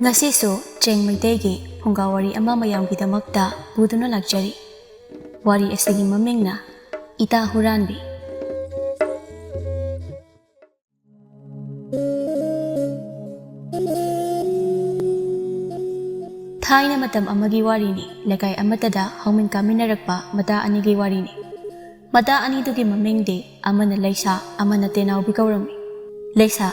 Ngasisu Cheng Maitegi Pungawari ama mayamgidamagta puduna lakjari. Wari asigi mamingna Ita Huranbi. Thaina matam amagi warini lekai amatada hongmin kaminarakpa mata anigi warini. Mata anidugi mamingdi amana Laisa amana Tenaubi kaurami. Laisa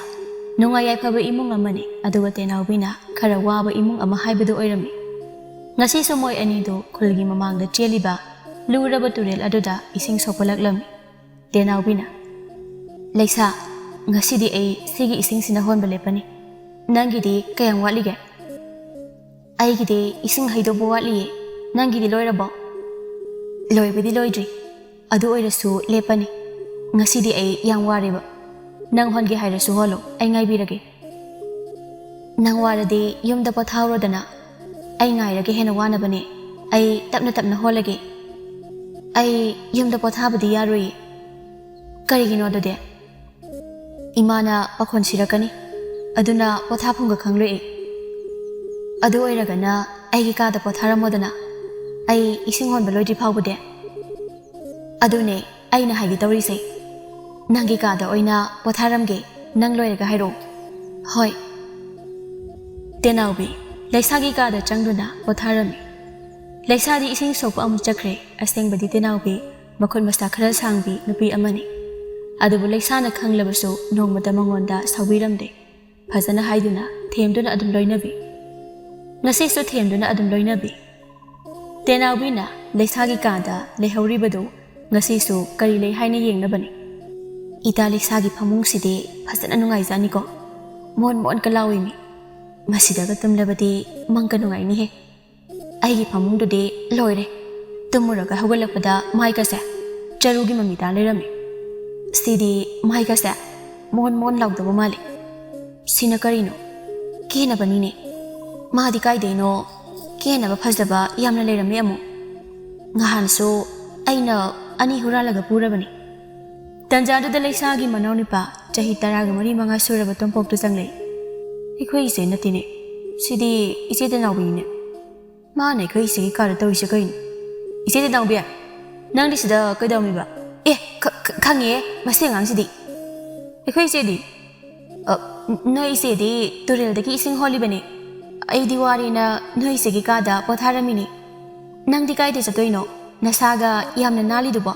nungayay phaba imung amani aduga Tenaubina khara waba imung ama haibadu oirami. Ngasi somoy anidu khulgi mamangda cheliba luraba turel aduda ising sopalaklami. Tenaubina Laisa ngasidi ay sigi ising sinahonba lepani. Nangidi kayang walige. Aigidi ising haidobo watliye. Nangidi loirabo. Loibidi loidri. Adu oirasu lepani. Ngasidi ay yang wariba. Nang hongi hairasu holo ay ngaibirage. Nang waradi yumda potharodana ay ngairage hena wanabani ay tapna holage. Ay yumda pothabadi yaroi. Karigino dode. Imana pakhon sirakani. Aduna pothapunga khangloi. Adu oiragana aigi kada potharamodana ay ising honba loidri phawbude. Adune aina haigi tawrise. Nangi kada oina potharamge nang loiraga hairo. Hoi. Tenaubi Laisagi kada changduna potharami. Laisadi ising sopa amu chakre asengbadi Tenaubi makhon masta khara sangbi nupi amani. Adubu Laisana khanglabasu nongmada mangonda sawiramde. Phajana haiduna themduna adum loinabi. Ngasisu themduna adum loinabi. Tenaubina Laisagi kada lehauribadu ngasisu kari lei haina yengnabani. Ita Laisagi phamungsidi phajana nungaijani ko. Mon kalawimi. Masidaga tumlabadi mangka nungaini he. Aigi phamungdudi loire. Tumuraga hawalakpada maikase charugi mamita lerami. Sidi maikase mon laudaba mali. Sina karino kena banine. Mahadi kaideno kena ba phajaba yamna lerami amu. Ngahansu aina ani huralaga purabani. Tanjada Laisagi manaunipa chahi taraga mari manga suraba tompoktu changlei. Ikhoi ise natine. Sidi ise Tenaubine. Mana ikhoi ise ki kara tawise kain. Ise Tenaubi. Nangdi sida kaidawmiba. Khange masengang sidi. Ikhoi ise di. No ise di turel daki ising holibani. Ai diwari na no ise ki kada potharamini. Nangdi kaide chatoino. Nasaga yamna nali dubo.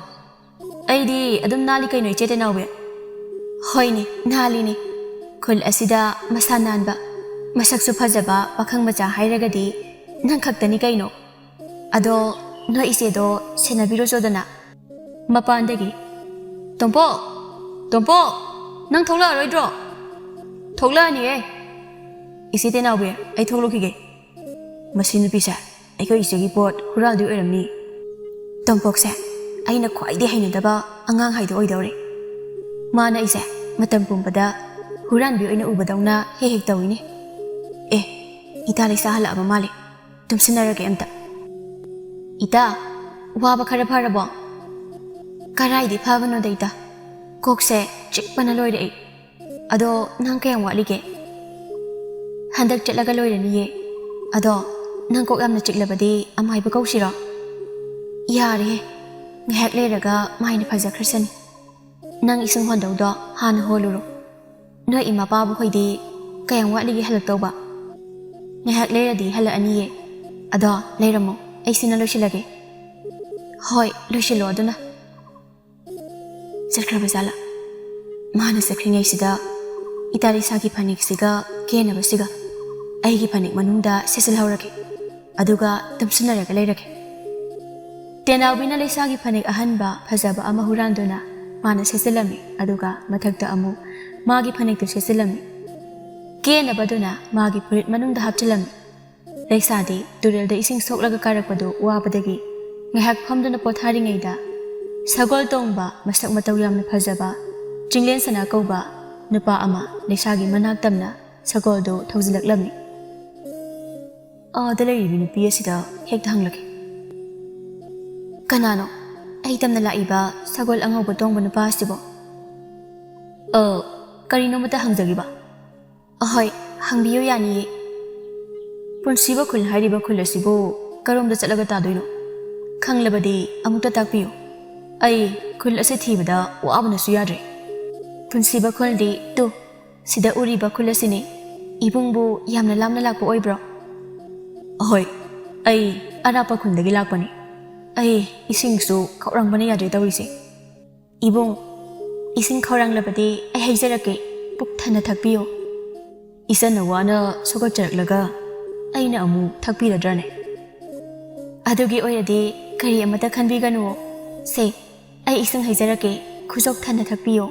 Aidi adum nali kaino iche Tenaubi. Hoini nali ni. Khul asida masananba. Masaksu phajaba pakhang macha hairagadi nang khaktani kaino. Ado no ise do senabiro jodana. Mapandagi. Tompo nang thokla roidro. Thokla ni e. Ise Tenaubi ai thoklokhige. Masinu pisa aiko ise gi pot huraldi oiramni. Tompokse aina khwaide hainadaba angang haido oidore. Mana ise matam pumbada Huranbi oina ubadawna hek tawini. Ita Laisa hala aba mali. Tumsinarage amta. Ita waba khara pharabo. Karaidi phabano da ita. Kokse chikpana loire ai. Ado nang kayang walige. Handak chatlaga loirani ye. Ado nang kok yamna chiklabadi amai ba kausiro. Yare ngahak leraga maina phajakhrasani. Nang isang hondawdo hana holuro. Noi ima pabu hoidi kayang watligi halak tawba. Ngahak leradi hala aniye. Ado leramo ay sina loisilage. Hoi loisilo aduna. Sarkrabazala. Mana sakringay sida. Ita Laisagi panik siga kena basiga. Aigi panik manungda sesilhaurake. Aduga tumsunaraga lerake. Tenaubina Laisagi panik ahanba phajaba ama huranduna. Mana sesilami aduga mathagta amu magi paniktu sesilami. Kena baduna magi purit manungda hapchilami. Laisadi turelda ising soklaga karakpadu wabadagi ngahak phamduna potharingaida sagol tongba masak mataw yamna phajaba chinglen sana kauba nupa ama Laisagi manak tamna sagoldo thawjilaklami. Dalaribi nupi asida hekta hanglaki. Kanano ay tamna laiba sagol angawba tongba nupa asibo. Karino mata hangjagiba. Ahoy hangbiyo yani. ꯄꯨꯟꯁꯤꯕ ꯈꯨꯜ ꯍꯥꯏꯔꯤꯕ ꯈꯨꯜ ꯑꯁꯤꯕꯨ ꯀꯔꯣꯝꯗ ꯆꯠꯂꯒ ꯇꯥꯗꯣꯏꯅꯣ? ꯈꯪꯂꯕꯗꯤ ꯑꯃꯨꯛꯇ ꯇꯥꯛꯄꯤꯌꯨ. ꯑꯩ ꯈꯨꯜ ꯑꯁꯤ ꯊꯤꯕꯗ ꯋꯥꯕꯅꯁꯨ ꯌꯥꯗ꯭ꯔꯦ. ꯄꯨꯟꯁꯤꯕ ꯈꯨꯜꯗꯤ ꯇꯨ ꯁꯤꯗ ꯎꯔꯤꯕ ꯈꯨꯜ ꯑꯁꯤꯅꯤ. ꯏꯕꯨꯡꯕꯨ ꯌꯥꯝꯅ ꯂꯥꯞꯅ ꯂꯥꯛꯄ ꯑꯣꯏꯕ꯭ꯔꯣ? ꯑꯍꯣꯏ, ꯑꯩ ꯑꯔꯥꯞꯄ ꯈꯨꯜꯗꯒꯤ ꯂꯥꯛꯄꯅꯤ. ꯑꯩ ꯏꯁꯤꯡꯁꯨ ꯈꯧꯔꯥꯡꯕꯅ ꯌꯥꯗ꯭ꯔꯦ ꯇꯧꯔꯤꯁꯦ. ꯏꯕꯨꯡ, ꯏꯁꯤꯡ ꯈꯧꯔꯥꯡꯂꯕꯗꯤ ꯑꯩ ꯍꯩꯖꯔꯛꯀꯦ. ꯄꯨꯛ ꯊꯟꯅ ꯊꯛꯄꯤꯌꯨ. ꯏꯆꯟꯅ ꯋꯥꯅ ꯁꯣꯛꯒꯠꯆꯔꯛꯂꯒ ꯑꯩꯅ ꯑꯃꯨꯛ ꯊꯛꯄꯤꯔꯗ꯭ꯔꯅꯦ? ꯑꯗꯨꯒꯤ ꯑꯣꯏꯔꯗꯤ ꯀꯔꯤ ꯑꯃꯠꯇ ꯈꯟꯕꯤꯒꯅꯨ. ꯁꯦ, ꯑꯩ ꯏꯁꯤꯡ ꯍꯩꯖꯔꯛꯀꯦ. ꯈꯨꯖꯣꯛ ꯊꯟꯅ ꯊꯛꯄꯤꯌꯨ.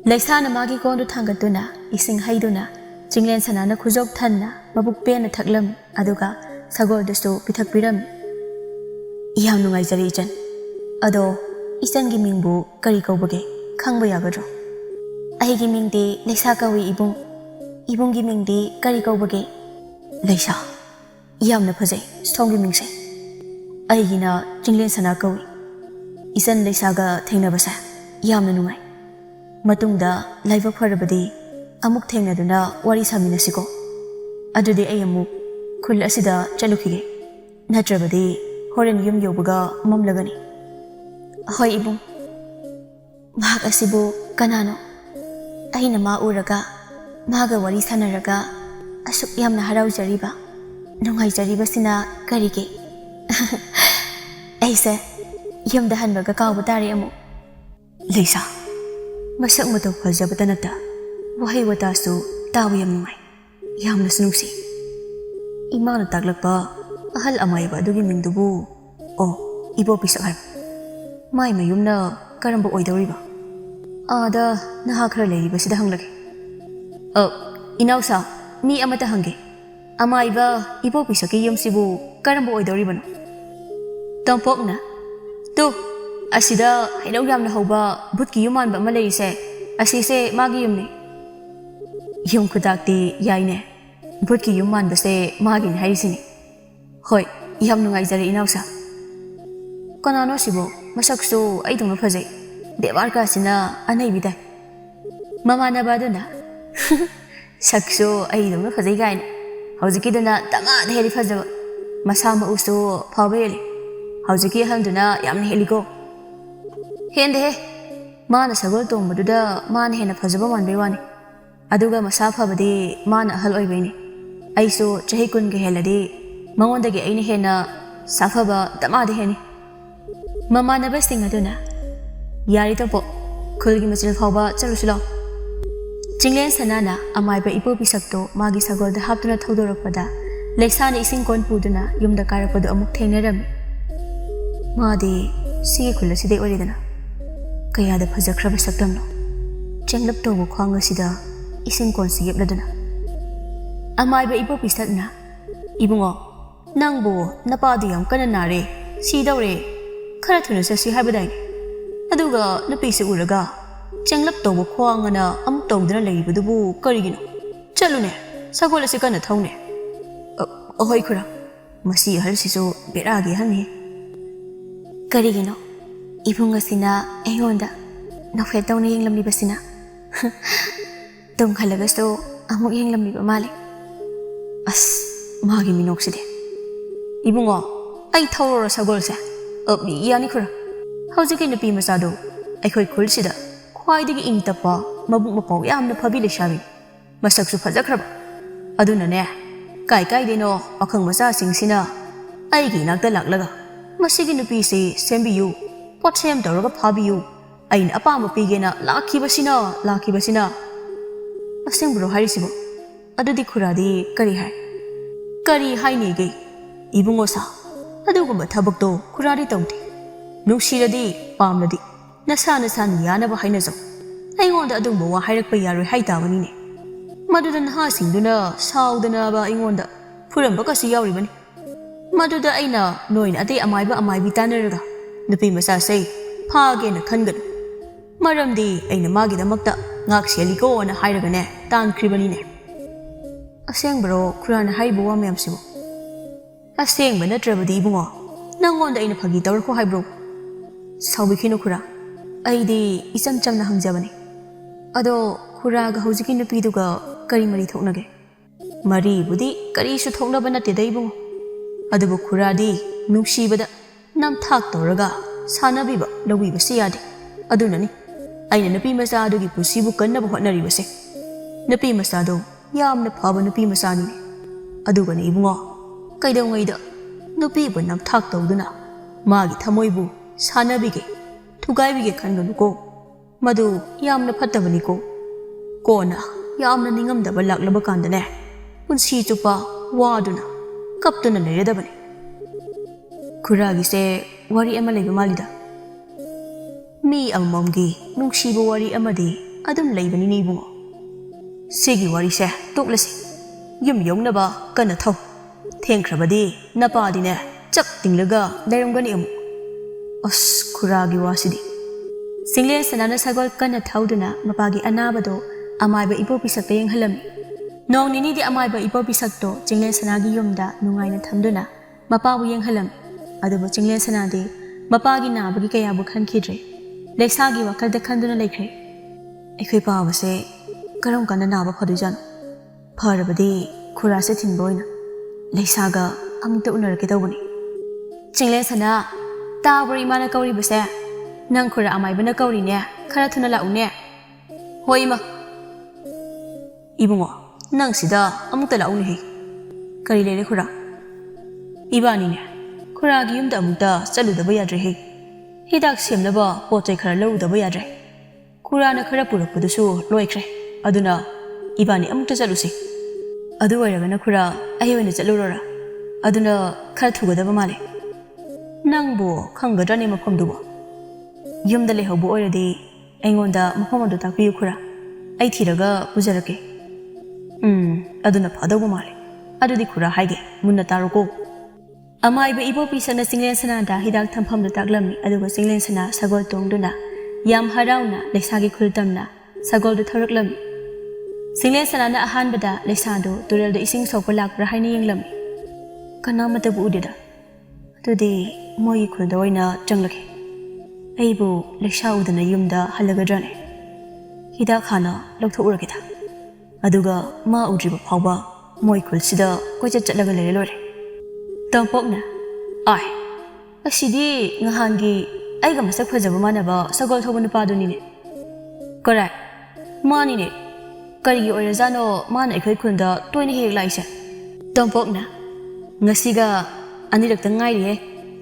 ꯂꯩꯁꯥꯅ ꯃꯥꯒꯤ ꯀꯣꯟꯗꯨ ꯊꯥꯡꯒꯠꯇꯨꯅ ꯏꯁꯤꯡ ꯍꯩꯗꯨꯅ ꯆꯤꯡꯂꯦꯟ ꯁꯅꯥꯅ ꯈꯨꯖꯣꯛ ꯊꯟꯅ ꯃꯕꯨꯛ ꯄꯦꯟꯅ ꯊꯛꯂꯝꯃꯤ. ꯑꯗꯨꯒ ꯁꯒꯣꯜꯗꯨꯁꯨ ꯄꯤꯊꯛꯄꯤꯔꯝꯃꯤ. ꯌꯥꯝ ꯅꯨꯡꯉꯥꯏꯖꯔꯦ ꯏꯆꯟ. ꯑꯗꯣ ꯏꯆꯟꯒꯤ ꯃꯤꯡꯕꯨ ꯀꯔꯤ ꯀꯧꯕꯒꯦ ꯈꯪꯕ ꯌꯥꯒꯗ꯭ꯔꯣ? ꯑꯩꯒꯤ ꯃꯤꯡꯗꯤ ꯂꯩꯁꯥ ꯀꯧꯏ ꯏꯕꯨꯡ. ꯏꯕꯨꯡꯒꯤ ꯃꯤꯡꯗꯤ ꯀꯔꯤ ꯀꯧꯕꯒꯦ? ꯂꯩꯁꯥ, ꯌꯥꯝꯅ ꯐꯖꯩ ꯁꯣꯝꯒꯤ ꯃꯤꯡꯁꯦ. ꯑꯩꯒꯤꯅ ꯆꯤꯡꯂꯦꯟ ꯁꯅꯥ ꯀꯧꯏ. ꯏꯆꯟ ꯂꯩꯁꯥꯒ ꯊꯦꯡꯅꯕꯁꯦ ꯌꯥꯝꯅ ꯅꯨꯡꯉꯥꯏ. ꯃꯇꯨꯡꯗ ꯂꯥꯏꯕꯛ ꯐꯔꯕꯗꯤ ꯑꯃꯨꯛ ꯊꯦꯡꯅꯗꯨꯅ ꯋꯥꯔꯤ ꯁꯥꯃꯤꯟꯅꯁꯤꯀꯣ. ꯑꯗꯨꯗꯤ ꯑꯩ ꯑꯃꯨꯛ ꯈꯨꯜ ꯑꯁꯤꯗ ꯆꯠꯂꯨꯈꯤꯒꯦ. ꯅꯠꯇ꯭ꯔꯕꯗꯤ ꯍꯣꯔꯦꯟ ꯌꯨꯝ ꯌꯧꯕꯒ ꯃꯝꯂꯒꯅꯤ. ꯍꯣꯏ ꯏꯕꯨꯡ. ꯃꯍꯥꯛ ꯑꯁꯤꯕꯨ ꯀꯅꯥꯅꯣ? ꯑꯩꯅ ꯃꯥ ꯎꯔꯒ ꯃꯥꯒ ꯋꯥꯔꯤ ꯁꯥꯟꯅꯔꯒ ꯑꯁꯨꯛ ꯌꯥꯝꯅ ꯍꯔꯥꯎꯖꯔꯤꯕ, ꯅꯨꯡꯉꯥꯏꯖꯔꯤꯕꯁꯤꯅ ꯀꯔꯤꯒꯤ? ꯑꯩꯁꯦ ꯌꯨꯝꯗ ꯍꯟꯕꯒ ꯀꯥꯎꯕ ꯇꯥꯔꯦ ꯑꯃꯨꯛ. ꯂꯩꯁꯥ, ꯃꯁꯛ ꯃꯇꯧ ꯐꯖꯕꯇ ꯅꯠꯇ ꯋꯥꯍꯩ ꯋꯥꯇꯥꯁꯨ ꯇꯥꯕ ꯌꯥꯝ ꯅꯨꯡꯉꯥꯏ. ꯌꯥꯝꯅꯁꯨ ꯅꯨꯡꯁꯤ. ꯏꯃꯥꯅ ꯇꯥꯛꯂꯛꯄ ꯑꯍꯜ ꯑꯃꯥꯏꯕ ꯑꯗꯨꯒꯤ ꯃꯤꯡꯗꯨꯕꯨ ꯏꯕꯣꯄꯤꯁꯛ ꯍꯥꯏꯕ. ꯃꯥꯏ ꯃꯌꯨꯝꯅ ꯀꯔꯝꯕ ꯑꯣꯏꯗꯧꯔꯤꯕ? ꯑꯥꯗ ꯅꯍꯥ ꯈꯔ ꯂꯩꯔꯤꯕꯁꯤꯗ ꯍꯪꯂꯒꯦ. ꯏꯅꯥꯎꯁꯥ, ꯃꯤ ꯑꯃꯇ ꯍꯪꯒꯦ. ꯑꯃꯥꯏꯕ ꯏꯕꯣꯄꯤꯁꯛꯀꯤ ꯌꯨꯝꯁꯤꯕꯨ ꯀꯔꯝꯕ ꯑꯣꯏꯗꯧꯔꯤꯕꯅꯣ? ꯇꯣꯝꯄꯣꯛꯅ, ꯇꯨ ꯑꯁꯤꯗ ꯍꯩꯅꯧ ꯌꯥꯝꯅ ꯍꯧꯕ ꯚꯨꯠꯀꯤ ꯌꯨꯝ ꯃꯥꯟꯕ ꯑꯃ ꯂꯩꯔꯤꯁꯦ, ꯑꯁꯤꯁꯦ ꯃꯥꯒꯤ ꯌꯨꯝꯅꯤ. ꯌꯨꯝ ꯈꯨꯇꯥꯛꯇꯤ ꯌꯥꯏꯅꯦ. ꯚꯨꯠꯀꯤ ꯌꯨꯝ ꯃꯥꯟꯕꯁꯦ ꯃꯥꯒꯤꯅꯤ ꯍꯥꯏꯔꯤꯁꯤꯅꯤ. ꯍꯣꯏ, ꯌꯥꯝ ꯅꯨꯡꯉꯥꯏꯖꯔꯦ ꯏꯅꯥꯎꯁꯥ. ꯀꯅꯥꯅꯣ ꯁꯤꯕꯨ? ꯃꯁꯛꯁꯨ ꯑꯩꯗꯧꯅ ꯐꯖꯩ. ꯗꯦꯕꯥꯔꯀꯥꯁꯤꯅ ꯑꯅꯩꯕꯤ ꯇꯥꯏ. ꯃꯃꯥꯟꯅꯕ ꯑꯗꯨꯅ, ꯁꯛꯁꯨ ꯑꯩꯗꯧꯅ ꯐꯖꯩ ꯀꯥꯏꯅ. ꯍꯧꯖꯤꯛꯀꯤꯗꯨꯅ ꯗꯃꯥꯗ ꯍꯦꯜꯂꯤ ꯐꯖꯕ. ꯃꯁꯥ ꯃꯎꯁꯨ ꯐꯕ ꯍꯦꯜꯂꯤ. ꯍꯧꯖꯤꯛꯀꯤ ꯑꯍꯜꯗꯨꯅ ꯌꯥꯝꯅ ꯍꯦꯜꯂꯤꯀꯣ. ꯍꯦꯟꯗꯦꯍꯦ. ꯃꯥꯅ ꯁꯒꯣꯜ ꯇꯣꯡꯕꯗꯨꯗ ꯃꯥꯅ ꯍꯦꯟꯅ ꯐꯖꯕ ꯃꯥꯟꯕꯩ ꯋꯥꯅꯤ. ꯑꯗꯨꯒ ꯃꯁꯥ ꯐꯕꯗꯤ ꯃꯥꯅ ꯑꯍꯜ ꯑꯣꯏꯕꯩꯅꯤ. ꯑꯩꯁꯨ ꯆꯍꯤ 10ꯒ ꯍꯦꯜꯂꯗꯤ ꯃꯉꯣꯟꯗꯒꯤ ꯑꯩꯅ ꯍꯦꯟꯅ ꯁꯥꯐꯕ ꯗꯃꯥꯗ ꯍꯦꯟꯅꯤ. ꯃꯃꯥꯟꯅꯕꯁꯤꯡ ꯑꯗꯨꯅ, ꯌꯥꯔꯤ ꯇꯣꯝꯄꯣꯛ, ꯈꯨꯜꯒꯤ ꯃꯆꯤꯜ ꯐꯥꯎꯕ ꯆꯠꯂꯨꯁꯤ ꯂꯥꯎ. ꯆꯤꯡꯂꯦꯟ ꯁꯅꯥꯅ ꯑꯃꯥꯏꯕ ꯏꯕꯣꯄꯤꯁꯛꯇꯣ ꯃꯥꯒꯤ ꯁꯒꯣꯜꯗ ꯍꯥꯞꯇꯨꯅ ꯊꯧꯗꯣꯔꯛꯄꯗ ꯂꯩꯁꯥꯅ ꯏꯁꯤꯡ ꯀꯣꯟ ꯄꯨꯗꯨꯅ ꯌꯨꯝꯗ ꯀꯥꯔꯛꯄꯗꯨ ꯑꯃꯨꯛ ꯊꯦꯡꯅꯔꯝꯃꯤ. ꯃꯥꯗꯤ ꯁꯤꯒꯤ ꯈꯨꯜ ꯑꯁꯤꯗꯩ ꯑꯣꯏꯔꯦꯗꯅ. ꯀꯌꯥꯗ ꯐꯖꯈ꯭ꯔꯕ ꯁꯛꯇꯝꯅꯣ. ꯆꯦꯡꯂꯞ ꯇꯧꯕ ꯈ꯭ꯋꯥꯡ ꯑꯁꯤꯗ ꯏꯁꯤꯡ ꯀꯣꯟꯁꯤ ꯌꯦꯞꯂꯗꯨꯅ. ꯑꯃꯥꯏꯕ ꯏꯕꯣꯄꯤꯁꯛꯅ, ꯏꯕꯨꯡꯉꯣ, ꯅꯪꯕꯨ ꯅꯄꯥꯗꯨ ꯌꯥꯝ ꯀꯟꯅ ꯅꯥꯔꯦ, ꯁꯤꯗꯧꯔꯦ, ꯈꯔ ꯊꯨꯅ ꯆꯠꯁꯤ ꯍꯥꯏꯕꯗꯥꯏꯅꯦ. ꯑꯗꯨꯒ ꯅꯨꯄꯤꯁꯤ ꯎꯔꯒ ꯆꯦꯡꯂꯞ ꯇꯧꯕ ꯈ꯭ꯋꯥꯡ ꯑꯅ ꯑꯃꯨꯛ ꯇꯧꯗꯨꯅ ꯂꯩꯔꯤꯕꯗꯨꯕꯨ ꯀꯔꯤꯒꯤꯅꯣ? ꯆꯠꯂꯨꯅꯦ, ꯁꯒꯣꯜ ꯑꯁꯤ ꯀꯟꯅ ꯊꯧꯅꯦ. ꯑꯍꯣꯏ ꯈꯨꯔꯥ, ꯃꯁꯤ ꯑꯍꯜꯁꯤꯁꯨ ꯕꯦꯔꯥꯒꯤ ꯑꯍꯜꯅꯤ. ꯀꯔꯤꯒꯤꯅꯣ ꯏꯕꯨꯡ ꯑꯁꯤꯅ ꯑꯩꯉꯣꯟꯗ ꯅꯣꯛꯐꯦꯠ ꯇꯧꯅ ꯌꯦꯡꯂꯝꯂꯤꯕꯁꯤꯅ? ꯇꯨꯝꯈꯠꯂꯒꯁꯨ ꯑꯃꯨꯛ ꯌꯦꯡꯂꯝꯂꯤꯕ ꯃꯥꯜꯂꯤ. ꯑꯁ, ꯃꯥꯒꯤ ꯃꯤꯅꯣꯛꯁꯤꯗꯤ. ꯏꯕꯨꯡꯉꯣ, ꯑꯩ ꯊꯧꯔꯣꯔ ꯁꯒꯣꯜꯁꯦ? ꯌꯥꯅꯤ ꯈꯨꯔꯥ. ꯍꯧꯖꯤꯛꯀꯤ ꯅꯨꯄꯤ ꯃꯆꯥꯗꯣ ꯑꯩꯈꯣꯏ ꯈꯨꯜꯁꯤꯗ ꯈ꯭ꯋꯥꯏꯗꯒꯤ ꯏꯪ ꯇꯞꯄ, ꯃꯕꯨꯛ ꯃꯄꯥꯎ ꯌꯥꯝꯅ ꯐꯕꯤ ꯂꯩꯁꯥꯕꯤ. ꯃꯁꯛꯁꯨ ꯐꯖꯈ꯭ꯔꯕ. ꯑꯗꯨꯅꯅꯦ, ꯀꯥꯏꯗꯩꯅꯣ ꯄꯥꯈꯪ ꯃꯆꯥꯁꯤꯡꯁꯤꯅ ꯑꯩꯒꯤ ꯏꯅꯥꯛꯇ ꯂꯥꯛꯂꯒ ꯃꯁꯤꯒꯤ ꯅꯨꯄꯤꯁꯤ ꯁꯦꯝꯕꯤꯌꯨ, ꯄꯣꯠꯁꯦꯝ ꯇꯧꯔꯒ ꯐꯥꯕꯤꯌꯨ, ꯑꯩꯅ ꯑꯄꯥꯝꯕ ꯄꯤꯒꯦꯅ ꯂꯥꯛꯈꯤꯕꯁꯤꯅ. ꯑꯁꯦꯡꯕꯔꯣ ꯍꯥꯏꯔꯤꯁꯤꯕꯣ? ꯑꯗꯨꯗꯤ ꯈꯨꯔꯥꯗꯤ ꯀꯔꯤ ꯍꯥꯏ? ꯀꯔꯤ ꯍꯥꯏꯅꯤꯒꯦ? ꯏꯕꯨꯡꯉꯣ ꯁꯥ, ꯑꯗꯨꯒꯨꯝꯕ ꯊꯕꯛꯇꯣ ꯈꯨꯔꯥꯗꯤ ꯇꯧꯗꯦ. ꯅꯨꯡꯁꯤꯔꯗꯤ, ꯄꯥꯝꯂꯗꯤ ꯅꯁꯥꯅ ꯌꯥꯅꯕ ꯍꯥꯏꯅꯖꯧ. ꯑꯩꯉꯣꯟꯗ ꯑꯗꯨꯒꯨꯝꯕ ꯋꯥ ꯍꯥꯏꯔꯛꯄ ꯌꯥꯔꯣꯏ ꯍꯥꯏꯇꯥꯕꯅꯤꯅꯦ. ꯃꯗꯨꯗ ꯅꯍꯥꯁꯤꯡꯗꯨꯅ ꯁꯥꯎꯗꯅꯕ ꯑꯩꯉꯣꯟꯗ ꯐꯨꯔꯝꯕꯒꯁꯨ ꯌꯥꯎꯔꯤꯕꯅꯤ. ꯃꯗꯨꯗ ꯑꯩꯅ ꯅꯣꯏꯅ ꯑꯇꯩ ꯑꯃꯥꯏꯕꯤ ꯇꯥꯟꯅꯔꯒ ꯅꯨꯄꯤ ꯃꯆꯥꯁꯦ ꯐꯥꯒꯦꯅ ꯈꯟꯒꯅꯨ. ꯃꯔꯝꯗꯤ ꯑꯩꯅ ꯃꯥꯒꯤꯗꯃꯛꯇ ꯉꯥꯛ ꯁꯦꯜꯂꯤꯀꯣꯅ ꯍꯥꯏꯔꯒꯅꯦ ꯇꯥꯟꯈ꯭ꯔꯤꯕꯅꯤꯅꯦ. ꯑꯁꯦꯡꯕꯔꯣ ꯈꯨꯔꯥꯅ ꯍꯥꯏꯔꯤꯕ ꯋꯥ ꯃꯌꯥꯝꯁꯤꯕꯨ? ꯑꯁꯦꯡꯕ ꯅꯠꯇ꯭ꯔꯕꯗꯤ ꯏꯕꯨꯡꯉꯣ, ꯅꯪꯉꯣꯟꯗ ꯑꯩꯅ ꯐꯥꯒꯤ ꯇꯧꯔꯛꯈꯣ ꯍꯥꯏꯕ꯭ꯔꯣ? ꯁꯥꯎꯕꯤꯈꯤꯅꯨ ꯈꯨꯔꯥ. ꯑꯩꯗꯤ ꯏꯆꯝ ꯆꯝꯅ ꯍꯪꯖꯕꯅꯤ. ꯑꯗꯣ ꯈꯨꯔꯥꯒ ꯍꯧꯖꯤꯛꯀꯤ ꯅꯨꯄꯤꯗꯨꯒ ꯀꯔꯤ ꯃꯔꯤ ꯊꯣꯛꯅꯒꯦ? ꯃꯔꯤꯕꯨꯗꯤ ꯀꯔꯤꯁꯨ ꯊꯣꯛꯅꯕ ꯅꯠꯇꯦꯗ ꯏꯕꯨꯡꯉꯣ ꯑꯗꯨꯕꯨ ꯈꯨꯔꯥꯗꯤ ꯅꯨꯡꯁꯤꯕꯗ ꯅꯝꯊꯥꯛ ꯇꯧꯔꯒ ꯁꯥꯟꯅꯕꯤꯕ ꯂꯧꯕꯤꯕꯁꯤ ꯌꯥꯗꯦ ꯑꯗꯨꯅꯅꯤ ꯑꯩꯅ ꯅꯨꯄꯤ ꯃꯆꯥ ꯑꯗꯨꯒꯤ ꯄꯨꯟꯁꯤꯕꯨ ꯀꯟꯅꯕ ꯍꯣꯠꯅꯔꯤꯕꯁꯦ ꯅꯨꯄꯤ ꯃꯆꯥꯗꯣ ꯌꯥꯝꯅ ꯐꯕ ꯅꯨꯄꯤ ꯃꯆꯥꯅꯤꯅꯦ ꯑꯗꯨꯒꯅꯤ ꯏꯕꯨꯡꯉꯣ ꯀꯩꯗꯧꯉꯩꯗ ꯅꯨꯄꯤꯕꯨ ꯅꯝꯊꯥꯛ ꯇꯧꯗꯨꯅ 마기 ꯊꯃꯣꯏꯕꯨ 사나비게 투가이비게 칸거누고 마두 얌나 fattabani고 कोना यामना निंगमदबा लाक्लबा कांदने पुंसी चुपा वादुना कप्तुना लेरेदबने खुरागिसे वारी अमा लेबा मालिदा मी अममगी नुंगसीबा वारी अमदि अदुम लेबनि नीबुंगो सिगी वारीसे तोक्लसी युम यौनबा कन्ना थौ थेंख्रबदि नपादिने चक तिंगलगा लेरमगनि अमु अस खुरागी वासिदि सिंगले सनाना सगोल कन्ना थौदुना मपागी अनाबदो अमाइबा इपो पिसक्ता यंगहलमी नोंग निनीदि अमाइबा इपो पिसक्तो चिंगलेन सनागी युमदा नुंगाइना थमदुना मपाबु यंगहलमी अदुबु चिंगलेन सनादि मपागी नाबगी कयाबु खनखिद्रे लेसागी वखलदा खंदुना लेख्रे अखोय पाबसे करम कन्ना नाबा फदुजान फरबदि खुरासे थिनबोइना लेसागा अमुक्ता उनरके तौबनि चिंगलेन सना ताबुरी माना कौरिबसे नंग खुरा अमाइबना कौरिने खरा थुना लाउने होइमा इबुंगो नंग सिदा अमुक्ता लाउने हे करी लेरे खुरा इबानीने खुरागी युमदा अमुक्ता चलुदबा याद्रे हे हिदाक सेमनबा पोचै खरा लौदबा याद्रे खुराना खरा पुरकपदुसु लोइख्रे अदुना इबानी अमुक्ता चलुसे अदु ओइरगना खुरा अहि ओइना चलुरोरा अदुना खरा थुगदबा माले नंगबो खंगद्राने मफमदुबो युमदा लेहौबो ओइरदि अइंगोंदा मफम अदु ताकपियु खुरा अइ थिरगा पुजरके अदुना फदौबो माले अदुदि खुरा हाइगे मुन्ना तारुको अमाइबा इबो पिसना सिंगलेन सनादा हिदाक थंफमदा ताकलमी अदुगा सिंगलेन सना सगोल तोंगदुना याम हराउना लेसागी खुलतमना सगोलदु थरकलमी सिंगलेन सनाना अहानबदा लेसादो तुरलदा इसिंग सोकपा लाक्परा हाइना यंगलमी कनामतबु उदेदा अदुदि मोई खुलदा ओइना चंगलके अइबु लेसा उदना युमदा हलगद्राने हिदाक हाना लौथोउरगेदा अदुगा मा उद्रिबा फावबा मोई खुलसिदा कोइचत चटलगा लेरे लोरे तंपोकना आय असिदि ngahanggi aiga masak phajaba manaba sagol thoba nupaduninne korai manine karigi oirajano mana ekhoi khunda toina hek laise tangpokna ngasiga anirakta ngairi he